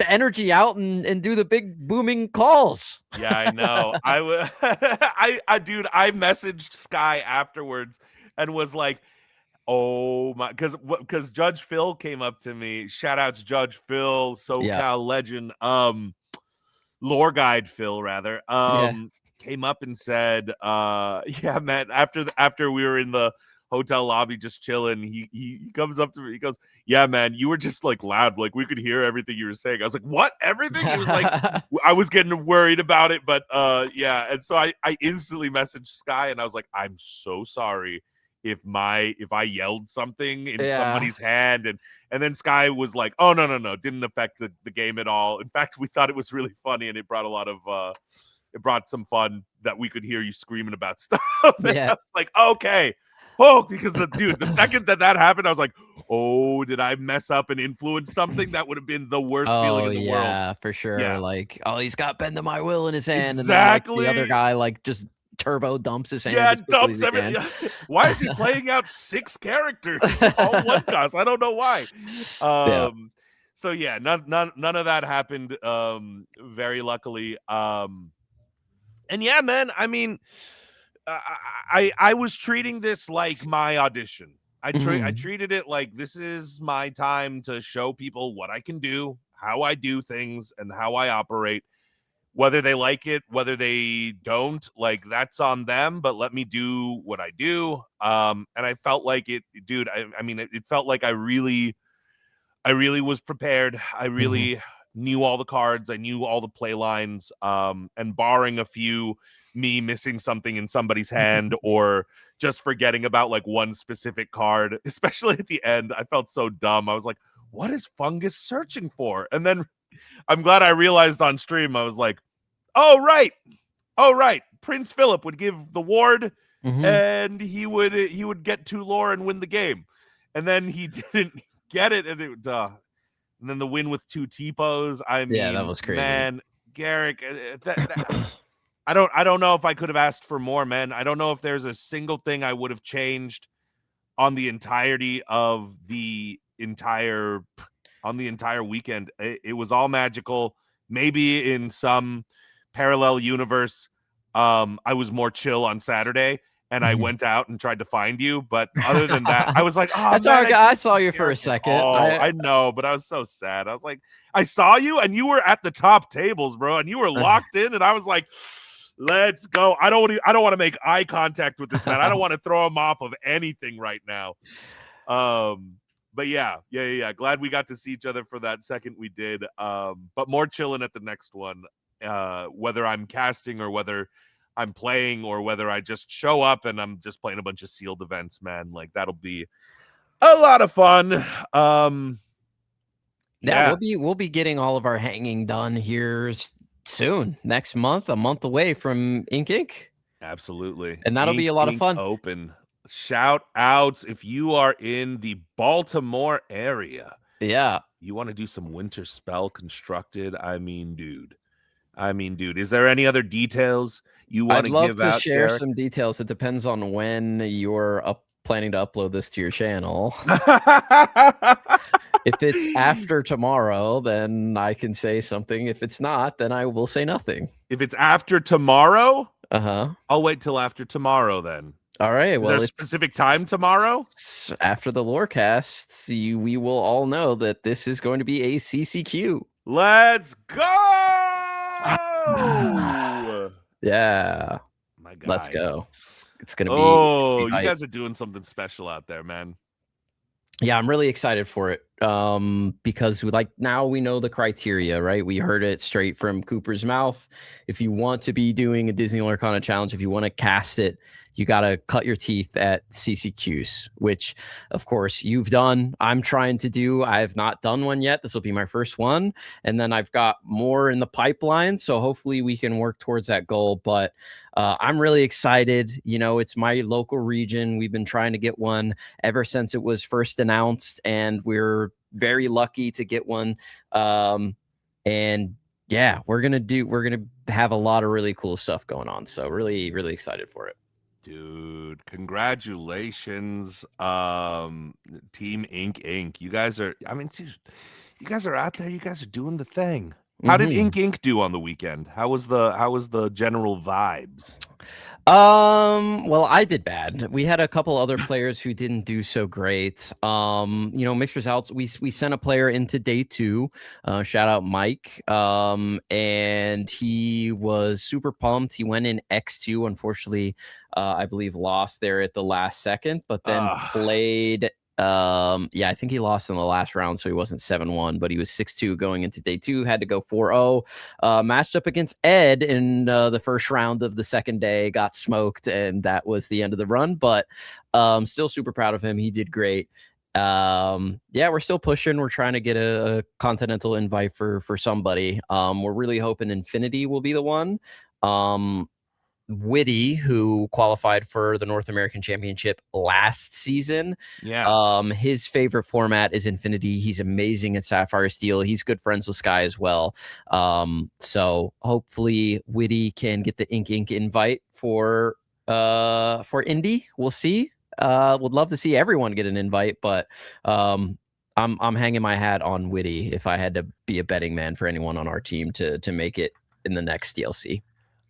B: energy out and do the big booming calls.
A: Yeah, I know. Dude, I messaged Sky afterwards and was like, oh my, because Judge Phil came up to me. Shout outs Judge Phil, SoCal legend, lore guide Phil rather. Came up and said, yeah, man, after we were in the hotel lobby just chilling, he comes up to me, he goes, yeah, man, you were just like loud, like we could hear everything you were saying. I was like, what, everything? He was like, I was getting worried about it, but yeah. And so I instantly messaged Sky and I was like, I'm so sorry if I yelled something in somebody's hand, and then Sky was like, oh no, didn't affect the game at all. In fact, we thought it was really funny, and it brought a lot of it brought some fun that we could hear you screaming about stuff. And I was like, okay. Oh, because the second that happened, I was like, oh, did I mess up and influence something? That would have been the worst feeling in the world.
B: Yeah, for sure.
A: Yeah.
B: Like, oh, he's got Bend of My Will in his hand.
A: Exactly.
B: And then, like, the other guy, like, just turbo dumps his hand.
A: Yeah, dumps everything. Why is he playing out 6 characters all one cost? I don't know why. So yeah, none of that happened. Very luckily. And yeah, man, I mean, I was treating this like my audition. I treated it like this is my time to show people what I can do, how I do things, and how I operate. Whether they like it, whether they don't, like, that's on them, but let me do what I do. And I felt like it, dude. I mean, it felt like I really was prepared. I really knew all the cards. I knew all the play lines. And barring a few, me missing something in somebody's hand or just forgetting about like one specific card, especially at the end, I felt so dumb. I was like, what is Fungus searching for? And then I'm glad I realized on stream. I was like, oh right. Prince Philip would give the ward, and he would get 2 lore and win the game. And then he didn't get it, and and then the win with 2 T-pos. I mean,
B: yeah, that was crazy.
A: Man, Garrick, I don't know if I could have asked for more, man. I don't know if there's a single thing I would have changed on the entirety of the entire weekend. It was all magical. Maybe in some parallel universe, I was more chill on Saturday and I went out and tried to find you. But other than that, I was like, oh,
B: that's man, I saw you for a second.
A: Oh, I know, but I was so sad. I was like, I saw you and you were at the top tables, bro, and you were locked in, and I was like, let's go. I don't want to make eye contact with this man. I don't want to throw him off of anything right now. But yeah. Glad we got to see each other for that second we did. But more chilling at the next one. Whether I'm casting or whether I'm playing or whether I just show up and I'm just playing a bunch of sealed events, man. Like, that'll be a lot of fun.
B: Yeah, we'll be getting all of our hanging done here soon. Next month, a month away from Ink.
A: Absolutely.
B: And that'll be a lot of fun.
A: Open. Shout outs if you are in the Baltimore area.
B: Yeah.
A: You want to do some winter spell constructed? I mean, dude, is there any other details you want to give out?
B: I'd love to share some details. It depends on when you're planning to upload this to your channel. If it's after tomorrow, then I can say something. If it's not, then I will say nothing.
A: If it's after tomorrow,
B: I'll
A: wait till after tomorrow then.
B: All right.
A: Is there
B: Well,
A: a specific time tomorrow?
B: After the Lorecast, we will all know that this is going to be a CCQ.
A: Let's go!
B: Yeah.
A: My guy.
B: Let's go. It's going to be.
A: Oh, you guys are doing something special out there, man.
B: Yeah, I'm really excited for it. Because now we know the criteria, right? We heard it straight from Cooper's mouth. If you want to be doing a Disney Lorcana challenge, if you want to cast it, you got to cut your teeth at CCQs, which of course you've done. I'm trying to do. I have not done one yet. This will be my first one. And then I've got more in the pipeline. So hopefully we can work towards that goal. But I'm really excited. You know, it's my local region. We've been trying to get one ever since it was first announced, and we're very lucky to get one. And yeah, we're gonna have a lot of really cool stuff going on. So really, really excited for it.
A: Dude, congratulations. Team Inc. You guys are, dude, you guys are out there, you guys are doing the thing. How did Inc. do on the weekend? How was the general vibes?
B: Well, I did bad. We had a couple other players who didn't do so great. Mixed results. We sent a player into day 2. Shout out Mike. And he was super pumped. He went in X2. Unfortunately, I believe lost there at the last second, but then played. I think he lost in the last round, so he wasn't 7-1, but he was 6-2 going into day 2, had to go 4-0. Matched up against Ed in the first round of the second day, got smoked, and that was the end of the run. But still super proud of him. He did great. We're still pushing. We're trying to get a continental invite for somebody. We're really hoping Infinity will be the one. Witty, who qualified for the North American Championship last season.
A: Yeah.
B: His favorite format is Infinity. He's amazing at Sapphire Steel. He's good friends with Sky as well. So hopefully Witty can get the Inc. invite for Indy. We'll see. Would love to see everyone get an invite, but I'm hanging my hat on Witty if I had to be a betting man for anyone on our team to make it in the next DLC.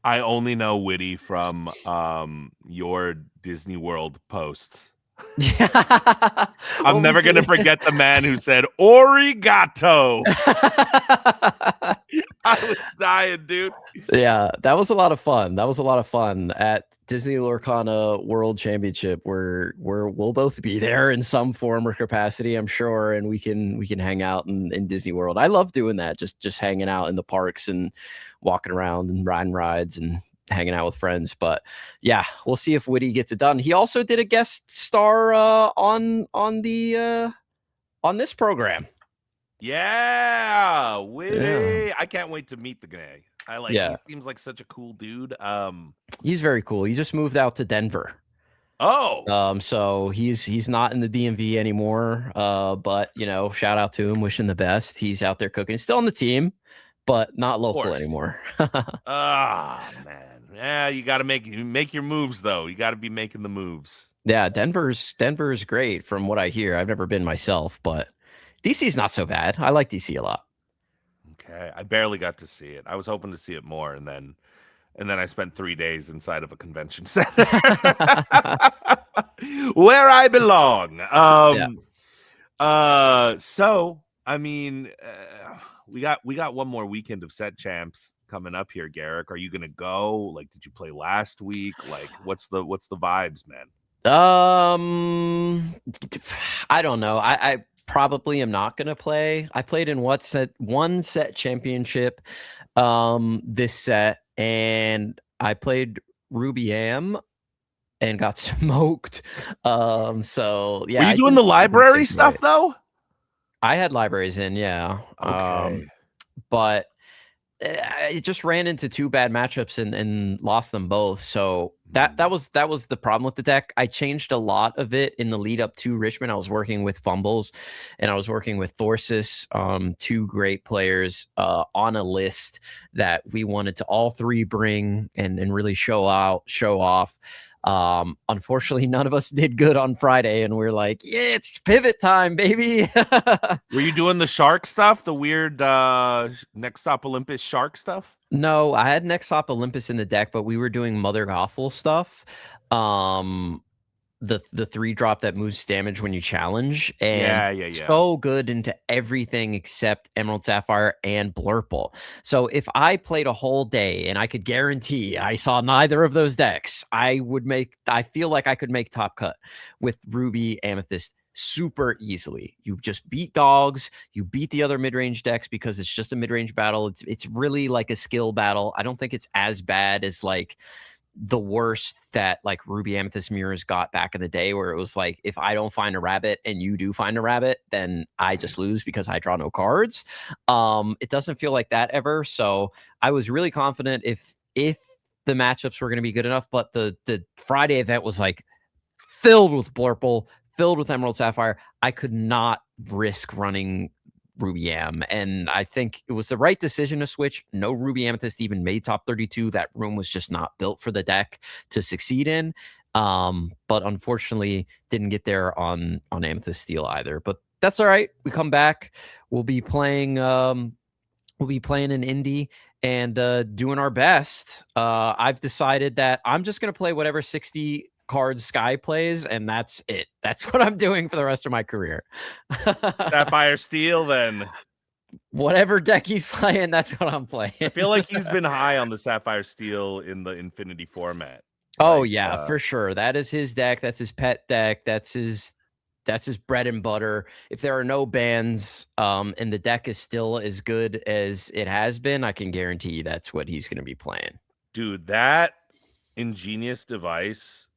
A: I only know Witty from your Disney World posts. I'm never going to forget the man who said "Origato." I was dying, dude.
B: Yeah, that was a lot of fun. At Disney Lorcana World Championship. We'll both be there in some form or capacity, I'm sure, and we can hang out in Disney World. I love doing that, just hanging out in the parks and walking around and riding rides and hanging out with friends. But yeah, we'll see if Witty gets it done. He also did a guest star on this program.
A: Yeah, Witty. Yeah. I can't wait to meet the guy. He seems like such a cool dude.
B: He's very cool. He just moved out to Denver.
A: Oh.
B: So he's not in the DMV anymore. But shout out to him, wishing the best. He's out there cooking. He's still on the team, but not local anymore.
A: Man. Yeah, you got to make your moves though. You got to be making the moves.
B: Yeah, Denver's great from what I hear. I've never been myself, but DC's not so bad. I like DC a lot.
A: Okay, I barely got to see it. I was hoping to see it more, and then I spent 3 days inside of a convention center where I belong. So I mean, we got one more weekend of set champs coming up here. Garrick, are you gonna go? Like, did you play last week? Like, what's the vibes, man?
B: I don't know. I probably am not gonna play. I played in one set championship this set, and I played Ruby Am and got smoked. So yeah.
A: Were you doing the library stuff though?
B: I had libraries in, yeah.
A: Okay.
B: But it just ran into 2 bad matchups and lost them both. So that was the problem with the deck. I changed a lot of it in the lead up to Richmond. I was working with Fumbles and I was working with Thorsis, 2 great players on a list that we wanted to all 3 bring and really show off. Unfortunately, none of us did good on Friday, and we're like, yeah, it's pivot time, baby.
A: Were you doing the shark stuff, the weird Next Stop Olympus shark stuff?
B: No, I had Next Stop Olympus in the deck, but we were doing Mother Gothel stuff. The 3-drop that moves damage when you challenge, and
A: Yeah.
B: so good into everything except Emerald Sapphire and Blurple. So if I played a whole day and I could guarantee I saw neither of those decks, I feel like I could make top cut with Ruby Amethyst super easily. You just beat dogs, you beat the other mid-range decks because it's just a mid-range battle. It's really like a skill battle. I don't think it's as bad as like the worst that like Ruby Amethyst Mirrors got back in the day, where it was like, if I don't find a rabbit and you do find a rabbit, then I just lose because I draw no cards. It doesn't feel like that ever. So I was really confident if the matchups were going to be good enough, but the Friday event was like filled with Blurple, filled with Emerald Sapphire. I could not risk running Ruby Am, and I think it was the right decision to switch. No Ruby Amethyst even made top 32. That room was just not built for the deck to succeed in. But unfortunately didn't get there on Amethyst Steel either. But that's all right. We come back. We'll be playing an indie and doing our best. I've decided that I'm just gonna play whatever 60 cards Sky plays, and that's it. That's what I'm doing for the rest of my career.
A: Sapphire Steel, then.
B: Whatever deck he's playing, that's what I'm playing.
A: I feel like he's been high on the Sapphire Steel in the Infinity format.
B: Oh
A: like,
B: yeah, for sure. That is his deck. That's his pet deck. That's his bread and butter. If there are no bans, and the deck is still as good as it has been, I can guarantee you that's what he's going to be playing.
A: Dude, that ingenious device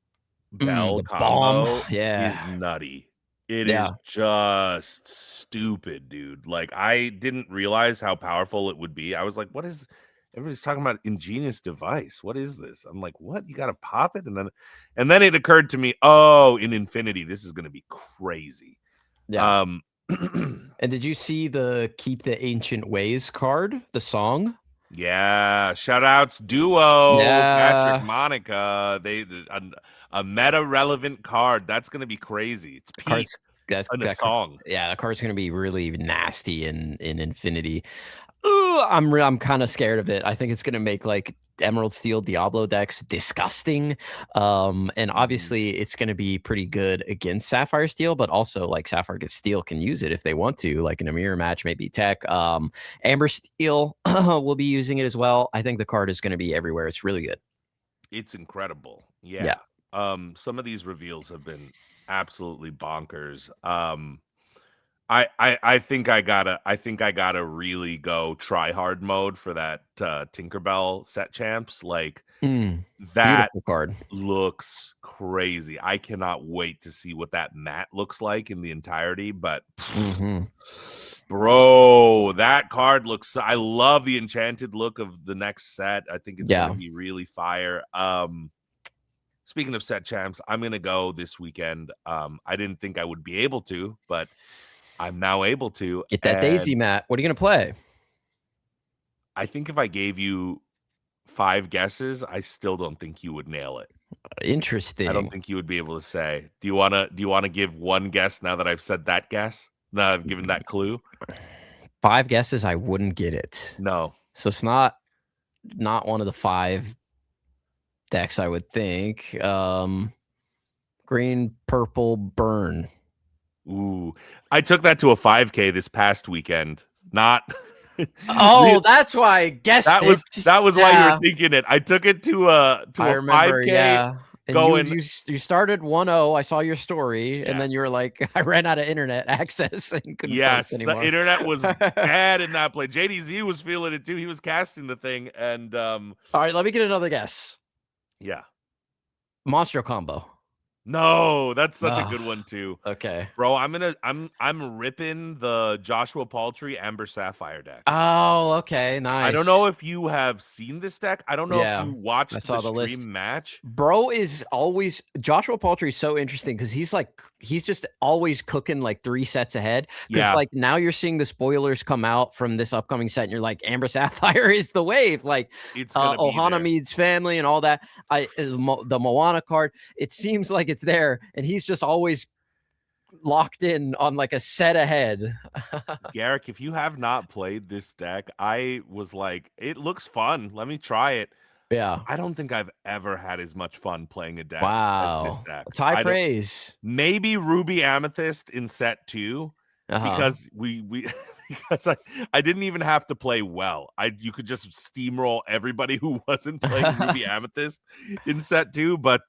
A: Bell combo is nutty. It is just stupid, dude. Like, I didn't realize how powerful it would be. I was like, what is everybody's talking about ingenious device? What is this? I'm like, what? You got to pop it? And then it occurred to me, oh, in Infinity, this is going to be crazy.
B: Yeah. And did you see the Keep the Ancient Ways card, the song?
A: Yeah, shout outs duo Patrick Monica. They a meta relevant card. That's gonna be crazy. It's Pete in a song.
B: Yeah, the card's gonna be really nasty in Infinity. Ooh, I'm kind of scared of it. I think it's gonna make like Emerald Steel Diablo decks disgusting. And obviously it's gonna be pretty good against Sapphire Steel, but also like Sapphire Steel can use it if they want to, like in a mirror match, maybe tech. Amber Steel will be using it as well. I think the card is gonna be everywhere. It's really good.
A: It's incredible. Yeah. Some of these reveals have been absolutely bonkers. I think I gotta really go try hard mode for that Tinkerbell set champs. Like that
B: card
A: looks crazy. I cannot wait to see what that mat looks like in the entirety. But bro, that card looks. I love the enchanted look of the next set. I think it's gonna be really fire. Speaking of set champs, I'm gonna go this weekend. I didn't think I would be able to, but I'm now able to.
B: Get that Daisy mat. What are you going to play?
A: I think if I gave you 5 guesses, I still don't think you would nail it.
B: Interesting.
A: I don't think you would be able to say. Do you want to give one guess now that I've said that guess? Now I've given that clue.
B: 5 guesses, I wouldn't get it.
A: No.
B: So it's not one of the 5 decks, I would think. Green, purple, burn.
A: Ooh, I took that to a 5K this past weekend. Not.
B: Oh, that's why I guessed
A: that was why you were thinking it. I took it to a 5K.
B: Yeah. And you started 1-0. I saw your story, and then you were like, I ran out of internet access and couldn't post anymore.
A: The internet was bad in that play. JDZ was feeling it too. He was casting the thing, and
B: all right, let me get another guess.
A: Yeah.
B: Monstro combo.
A: No, that's such a good
B: Ah,
A: one too.
B: okay.
A: Bro, I'm ripping the Joshua Paltry Amber Sapphire deck.
B: Oh, okay,
A: I don't know
B: nice.
A: if you have seen this deck. I don't know if
B: Yeah,
A: you
B: I
A: watched the
B: saw the list.
A: stream match.
B: Bro is always Joshua Paltry is so interesting because he's just always cooking like 3 sets ahead. Because
A: Yeah,
B: like now you're seeing the spoilers come out from this upcoming set, and you're like, Amber Sapphire is the wave. Like
A: it's gonna be
B: Ohana
A: there.
B: Mead's family and all that. The Moana card. It seems like it's there, and he's just always locked in on like a set ahead.
A: Garrick, if you have not played this deck, I was like, it looks fun. Let me try it.
B: Yeah.
A: I don't think I've ever had as much fun playing a deck as this
B: Wow.
A: deck.
B: It's high
A: I don't
B: praise.
A: maybe Ruby Amethyst in set 2
B: Uh-huh.
A: because we because I didn't even have to play well. You could just steamroll everybody who wasn't playing Ruby Amethyst in set 2, but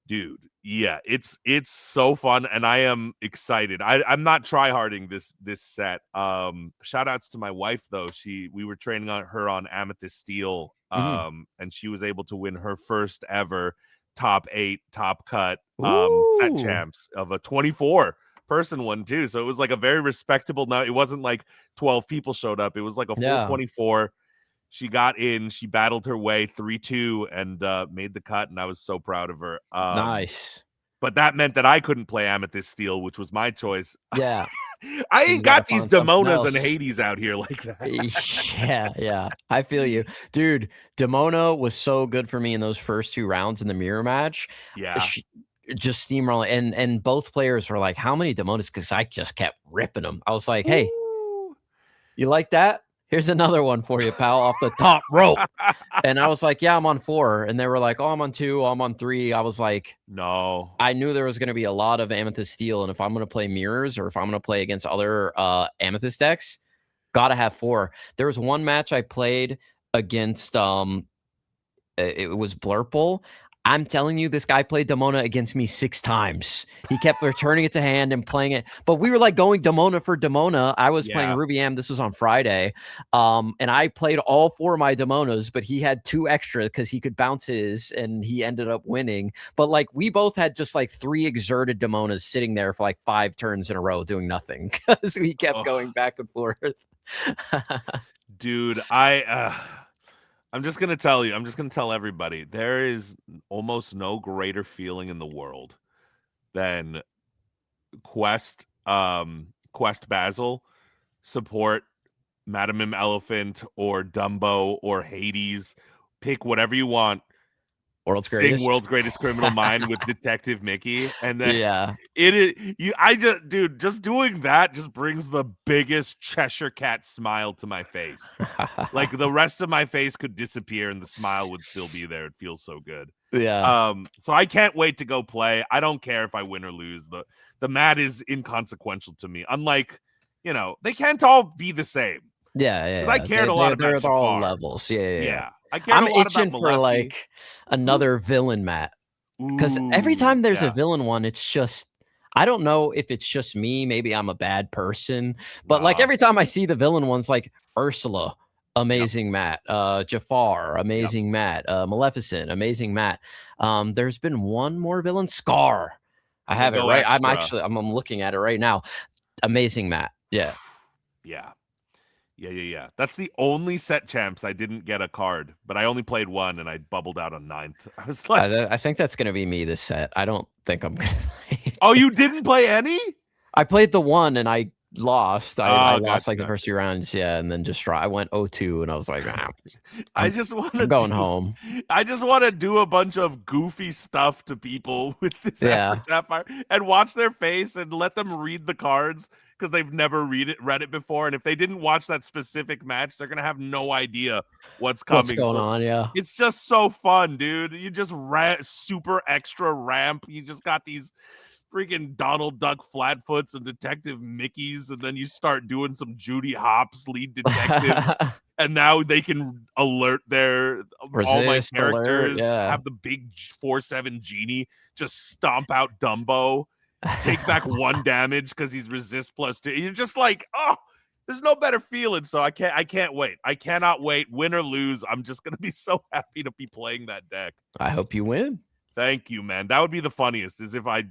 A: dude, yeah, it's so fun and I am excited. I'm not tryharding this set. Shout outs to my wife though. We were training on her on Amethyst Steel
B: Mhm.
A: and she was able to win her first ever top 8 top cut set
B: Ooh.
A: champs of a 24 person one too. So it was like a very respectable night. It wasn't like 12 people showed up. It was like a full
B: Yeah.
A: 24. She got in, she battled her way 3-2 and made the cut, and I was so proud of her.
B: Nice.
A: But that meant that I couldn't play Amethyst Steel, which was my choice.
B: Yeah.
A: I
B: You
A: ain't
B: gotta
A: got these
B: find something
A: Demonas and
B: else.
A: Hades out here like that.
B: Yeah, yeah. I feel you. Dude, Demona was so good for me in those first 2 rounds in the mirror match.
A: Yeah.
B: Sh Just steamrolling, and both players were like, "How many Demonas?" Because I just kept ripping them. I was like, "Hey,
A: Woo.
B: you like that? Here's another one for you, pal, off the top rope." And I was like, "Yeah, I'm on 4." And they were like, "Oh, I'm on 2, I'm on 3." I was like,
A: No.
B: I knew there was gonna be a lot of Amethyst Steel, and if I'm gonna play mirrors or if I'm gonna play against other, Amethyst decks, gotta have 4. There was one match I played against, it was Blurple. I'm telling you, this guy played Demona against me 6 times. He kept returning it to hand and playing it, but we were, like, going Demona for Demona. I was playing
A: Yeah.
B: Ruby Am, this was on Friday, and I played all 4 of my Demonas, but he had 2 extra because he could bounce his, and he ended up winning, but, like, we both had just, like, 3 exerted Demonas sitting there for, like, 5 turns in a row doing nothing because we kept
A: Oh,
B: going back and forth.
A: dude, I'm just gonna tell you, I'm just gonna tell everybody, there is almost no greater feeling in the world than Quest Basil support Madam M Elephant or Dumbo or Hades. Pick whatever you want.
B: World's
A: Sing
B: greatest.
A: World's Greatest Criminal Mind with Detective Mickey. And then
B: Yeah.
A: it is you I just dude, just doing that just brings the biggest Cheshire cat smile to my face. Like the rest of my face could disappear and the smile would still be there. It feels so good.
B: Yeah.
A: So I can't wait to go play. I don't care if I win or lose. The mat is inconsequential to me. Unlike, they can't all be the same.
B: Yeah,
A: Because I
B: yeah,
A: cared a lot about
B: they're all
A: Jafar.
B: levels. Yeah, yeah, yeah.
A: Yeah. I cared a
B: I'm
A: lot about
B: itching for,
A: Malefi.
B: like, another villain Matt, because every
A: Ooh,
B: time there's a
A: yeah.
B: villain one, it's just I don't know if it's just me, maybe I'm a bad person, but, like,
A: Nah.
B: every time I see the villain ones, like, Ursula,
A: Yep.
B: amazing Matt, Jafar,
A: Yep.
B: amazing Matt, Maleficent, amazing Matt. There's been one more villain, Scar. I
A: I'm gonna
B: have it
A: go
B: right
A: extra.
B: I'm looking at it right now. Amazing Matt. Yeah.
A: Yeah. Yeah. That's the only set champs I didn't get a card, but I only played one and I bubbled out on 9th. I was like,
B: I think that's gonna be me this set. I don't think I'm gonna play
A: oh,
B: it.
A: you didn't play any?
B: I played the one and I lost. I
A: Oh,
B: lost
A: gotcha,
B: like the first
A: gotcha.
B: 2 rounds, yeah, and then just I went 0-2 and I was like, "Ah,
A: I
B: I'm
A: just want to
B: I'm going
A: do
B: home."
A: I just want to do a bunch of goofy stuff to people with this Amber
B: Yeah.
A: Sapphire and watch their face and let them read the cards because they've never read it before. And if they didn't watch that specific match, they're gonna have no idea what's
B: What's
A: coming.
B: going
A: So
B: on? Yeah.
A: it's just so fun, dude. You just super extra ramp. You just got these freaking Donald Duck Flatfoots and Detective Mickeys, and then you start doing some Judy Hopps lead detectives, and now they can alert all my
B: Resist, alert,
A: characters,
B: yeah.
A: have the big 4/7 genie just stomp out Dumbo, take back 1 damage because he's resist +2. You're just like, oh, there's no better feeling. So I can't wait. I cannot wait. Win or lose, I'm just gonna be so happy to be playing that deck.
B: I hope you win.
A: Thank you, man. That would be the funniest. Is if I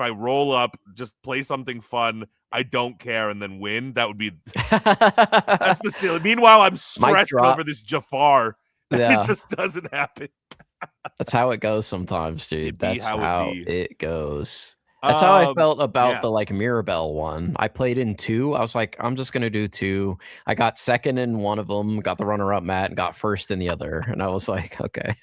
A: roll up, just play something fun, I don't care, and then win. That would be that's the silly. Meanwhile, I'm
B: Mic
A: stressing
B: drop.
A: over this Jafar. And it
B: Yeah.
A: just doesn't happen.
B: That's how it goes sometimes, dude.
A: It be
B: That's
A: how it
B: how
A: be.
B: it goes. That's how I felt about
A: Yeah.
B: the like Mirabelle one. I played in 2. I was like, I'm just gonna do 2. I got second in one of them, got the runner-up mat, and got first in the other. And I was like, okay.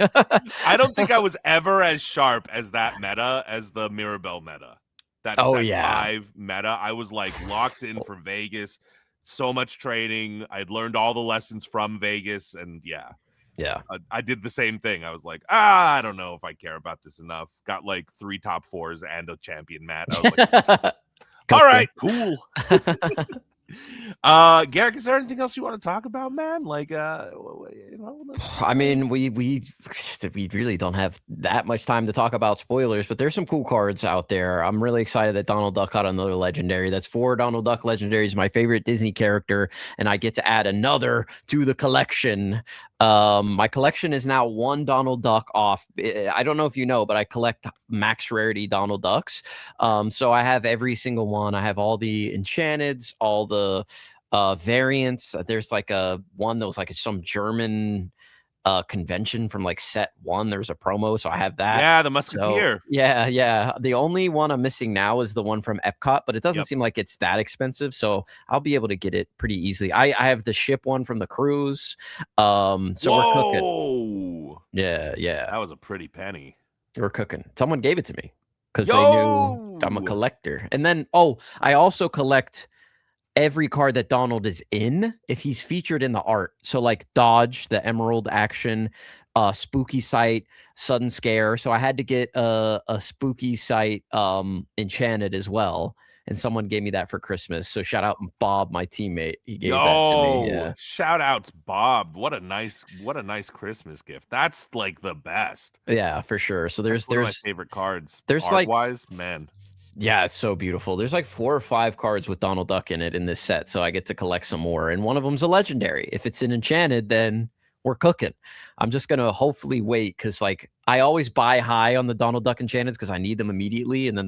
A: I don't think I was ever as sharp as that meta as the Mirabelle meta. That
B: Oh,
A: set
B: yeah.
A: 5 meta. I was like locked in for Vegas. So much training. I'd learned all the lessons from Vegas, and yeah.
B: Yeah.
A: I did the same thing. I was like, I don't know if I care about this enough. Got like 3 top 4s and a champion mat. I was like, all right, cool. Garrick, is there anything else you want to talk about, man? Like,
B: I mean, we really don't have that much time to talk about spoilers, but there's some cool cards out there. I'm really excited that Donald Duck got another legendary. That's 4 Donald Duck legendaries, my favorite Disney character, and I get to add another to the collection. My collection is now 1 Donald Duck off. I don't know if you know, but I collect max rarity Donald Ducks. So I have every single one. I have all the enchanteds, all the variants. There's like a one that was like some German convention from like set 1. There's a promo, so I have that.
A: Yeah, the
B: So
A: Musketeer.
B: yeah. The only one I'm missing now is the one from Epcot, but it doesn't seem like it's that expensive, so I'll be able to get it pretty easily. I have the ship one from the cruise. So we're cooking. Yeah.
A: That was a pretty penny.
B: We're cooking. Someone gave it to me because they knew I'm a collector. And then I also collect every card that Donald is in if he's featured in the art. So like Dodge, the Emerald action, Spooky Sight, Sudden Scare. So I had to get a Spooky Sight enchanted as well. And someone gave me that for Christmas. So shout out Bob, my teammate. He gave that to me. Yeah.
A: Shout outs, Bob. What a nice Christmas gift. That's like the best.
B: Yeah, for sure. So there's
A: one of my favorite cards.
B: There's
A: art wise, man.
B: Yeah, it's so beautiful. There's like 4 or 5 cards with Donald Duck in it in this set, so I get to collect some more. And one of them's a legendary. If it's an enchanted, then we're cooking. I'm just gonna hopefully wait because like I always buy high on the Donald Duck enchanteds because I need them immediately, and then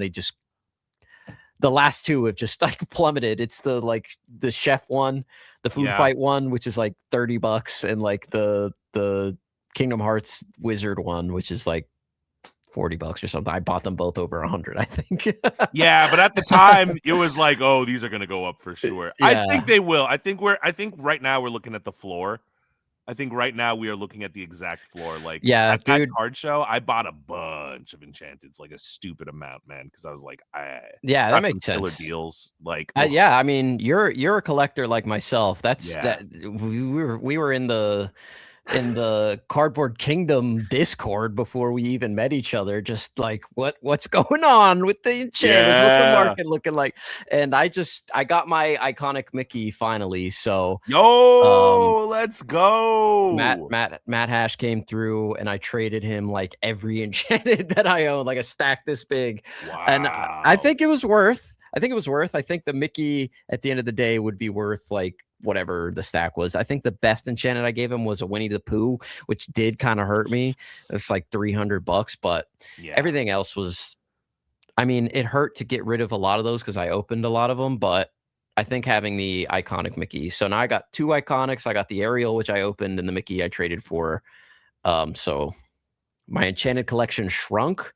B: the last 2 have just like plummeted. It's the chef one, the food fight one, which is like $30, and like the Kingdom Hearts wizard one, which is like $40 or something. I bought them both over 100, I think.
A: Yeah, but at the time it was like, oh, these are gonna go up for sure.
B: Yeah.
A: I think they will. I think right now we're looking at the floor. I think right now we are looking at the exact floor. Like, at that card show, I bought a bunch of enchanteds, like a stupid amount, man, because I was like,
B: yeah, that makes sense.
A: Killer deals, like,
B: yeah. I mean, you're a collector like myself. That we were in the Cardboard Kingdom Discord before we even met each other, just like what's going on with the enchanters, what's the market looking like. And I got my iconic Mickey finally. So
A: let's go.
B: Matt Hash came through and I traded him like every enchanted that I own, like a stack this big.
A: Wow.
B: And I think it was worth. I think the Mickey at the end of the day would be worth like whatever the stack was. I think the best enchanted I gave him was a Winnie the Pooh, which did kind of hurt me. It's like $300, but everything else was, I mean, it hurt to get rid of a lot of those because I opened a lot of them, but I think having the iconic Mickey. So now I got 2 iconics. I got the Ariel, which I opened, and the Mickey I traded for. So my enchanted collection shrunk,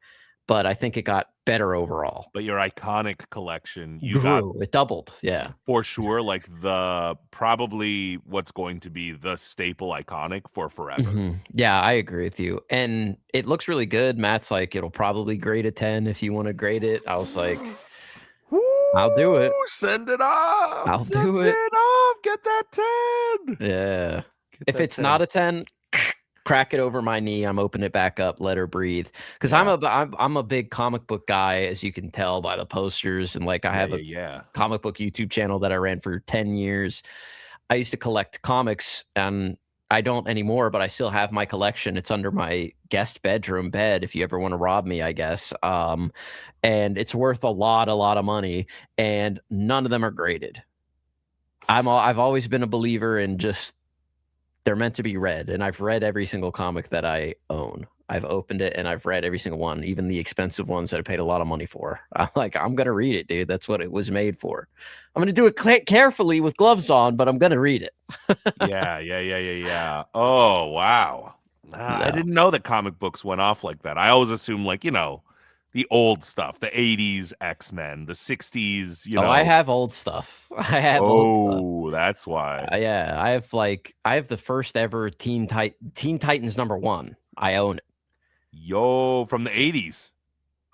B: but I think it got better overall.
A: But your iconic collection,
B: it doubled. Yeah,
A: for sure. Like probably what's going to be the staple iconic for forever.
B: Mm-hmm. Yeah, I agree with you. And it looks really good. Matt's like, it'll probably grade a 10 if you want to grade it. I was like, I'll do it.
A: Send it off.
B: I'll do it.
A: Get that 10.
B: Yeah. If it's not a 10, crack it over my knee. I'm opening it back up. Let her breathe. Because I'm a big comic book guy, as you can tell by the posters. And like I have a comic book YouTube channel that I ran for 10 years. I used to collect comics, and I don't anymore, but I still have my collection. It's under my guest bedroom bed if you ever want to rob me, I guess. And it's worth a lot of money, and none of them are graded. I've always been a believer in just they're meant to be read, and I've read every single comic that I own. I've opened it and I've read every single one, even the expensive ones that I paid a lot of money for. I'm like, I'm gonna read it, dude. That's what it was made for. I'm gonna do it carefully with gloves on, but I'm gonna read it.
A: Yeah. Oh, wow. I
B: No.
A: didn't know that comic books went off like that. I always assume, like, the old stuff, the 80s X-Men, the 60s,
B: Oh, I have old stuff. I have old stuff.
A: Oh, that's why.
B: Yeah, I have the first ever Teen Titans #1. I own it.
A: Yo, from the 80s.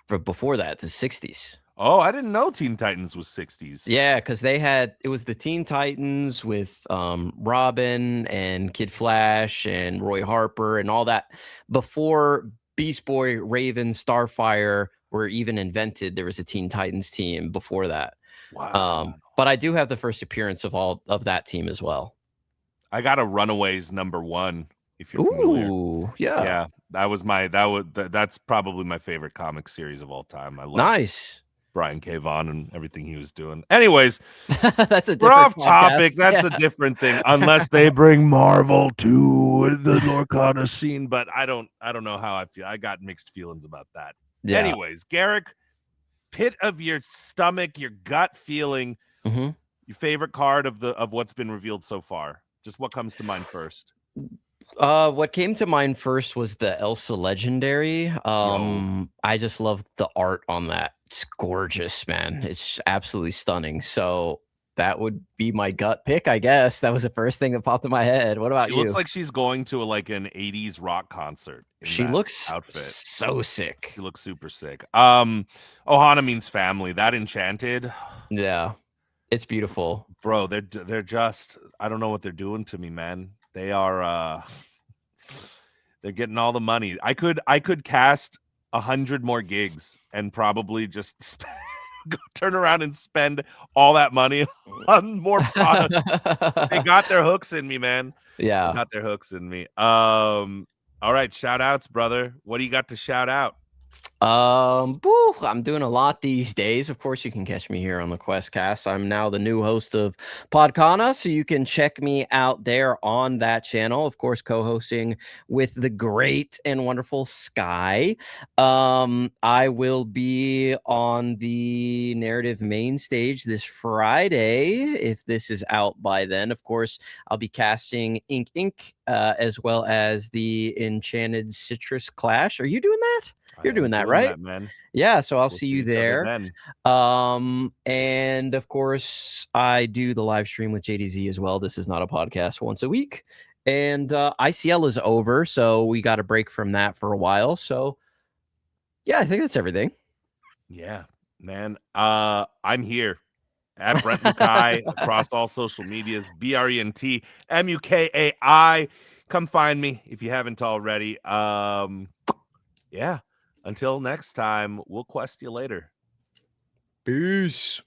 B: But before that, the 60s.
A: Oh, I didn't know Teen Titans was 60s.
B: Yeah, because it was the Teen Titans with Robin and Kid Flash and Roy Harper and all that. Before Beast Boy, Raven, Starfire were even invented, there was a Teen Titans team before that.
A: Wow.
B: But I do have the first appearance of all of that team as well.
A: I got a Runaways #1, if you're familiar.
B: Ooh, yeah.
A: That's probably my favorite comic series of all time. I love
B: Nice.
A: Brian K. Vaughan and everything he was doing. Anyways,
B: That's a
A: we're
B: different
A: off
B: podcast.
A: topic. That's
B: Yeah.
A: a different thing, unless they bring Marvel to the Lorcana scene. But I don't know how I feel. I got mixed feelings about that.
B: Yeah.
A: Anyways, Garrick, pit of your stomach, your gut feeling,
B: Mhm.
A: your favorite card of what's been revealed so far. Just what comes to mind first?
B: What came to mind first was the Elsa Legendary. I just love the art on that. It's gorgeous, man. It's absolutely stunning. So that would be my gut pick, I guess. That was the first thing that popped in my head. What about
A: She
B: you?
A: looks like she's going to an 80s rock concert.
B: She looks
A: outfit.
B: so sick.
A: She looks super sick. Ohana means family. That Enchanted.
B: Yeah. It's beautiful.
A: Bro, they're just, I don't know what they're doing to me, man. They are they're getting all the money. I could cast 100 more gigs and probably just turn around and spend all that money on more product. They got their hooks in me, man.
B: Yeah.
A: They got their hooks in me. All right, shout outs, brother. What do you got to shout out?
B: I'm doing a lot these days. Of course, you can catch me here on the QuestCast. I'm now the new host of Podcana, so you can check me out there on that channel. Of course, co-hosting with the great and wonderful Sky. I will be on the narrative main stage this Friday. If this is out by then, of course, I'll be casting Ink Ink, as well as the Enchanted Citrus Clash. Are you doing that? You're doing that, right?
A: Man.
B: Yeah, so I'll
A: We'll
B: see you
A: each other
B: there.
A: then.
B: And of course, I do the live stream with JDZ as well. This is not a podcast once a week. And ICL is over, so we got a break from that for a while. So yeah, I think that's everything.
A: Yeah, man. I'm here at Brent Mukai across all social medias. BRENTMUKAI. Come find me if you haven't already. Yeah. Until next time, we'll quest you later.
B: Peace.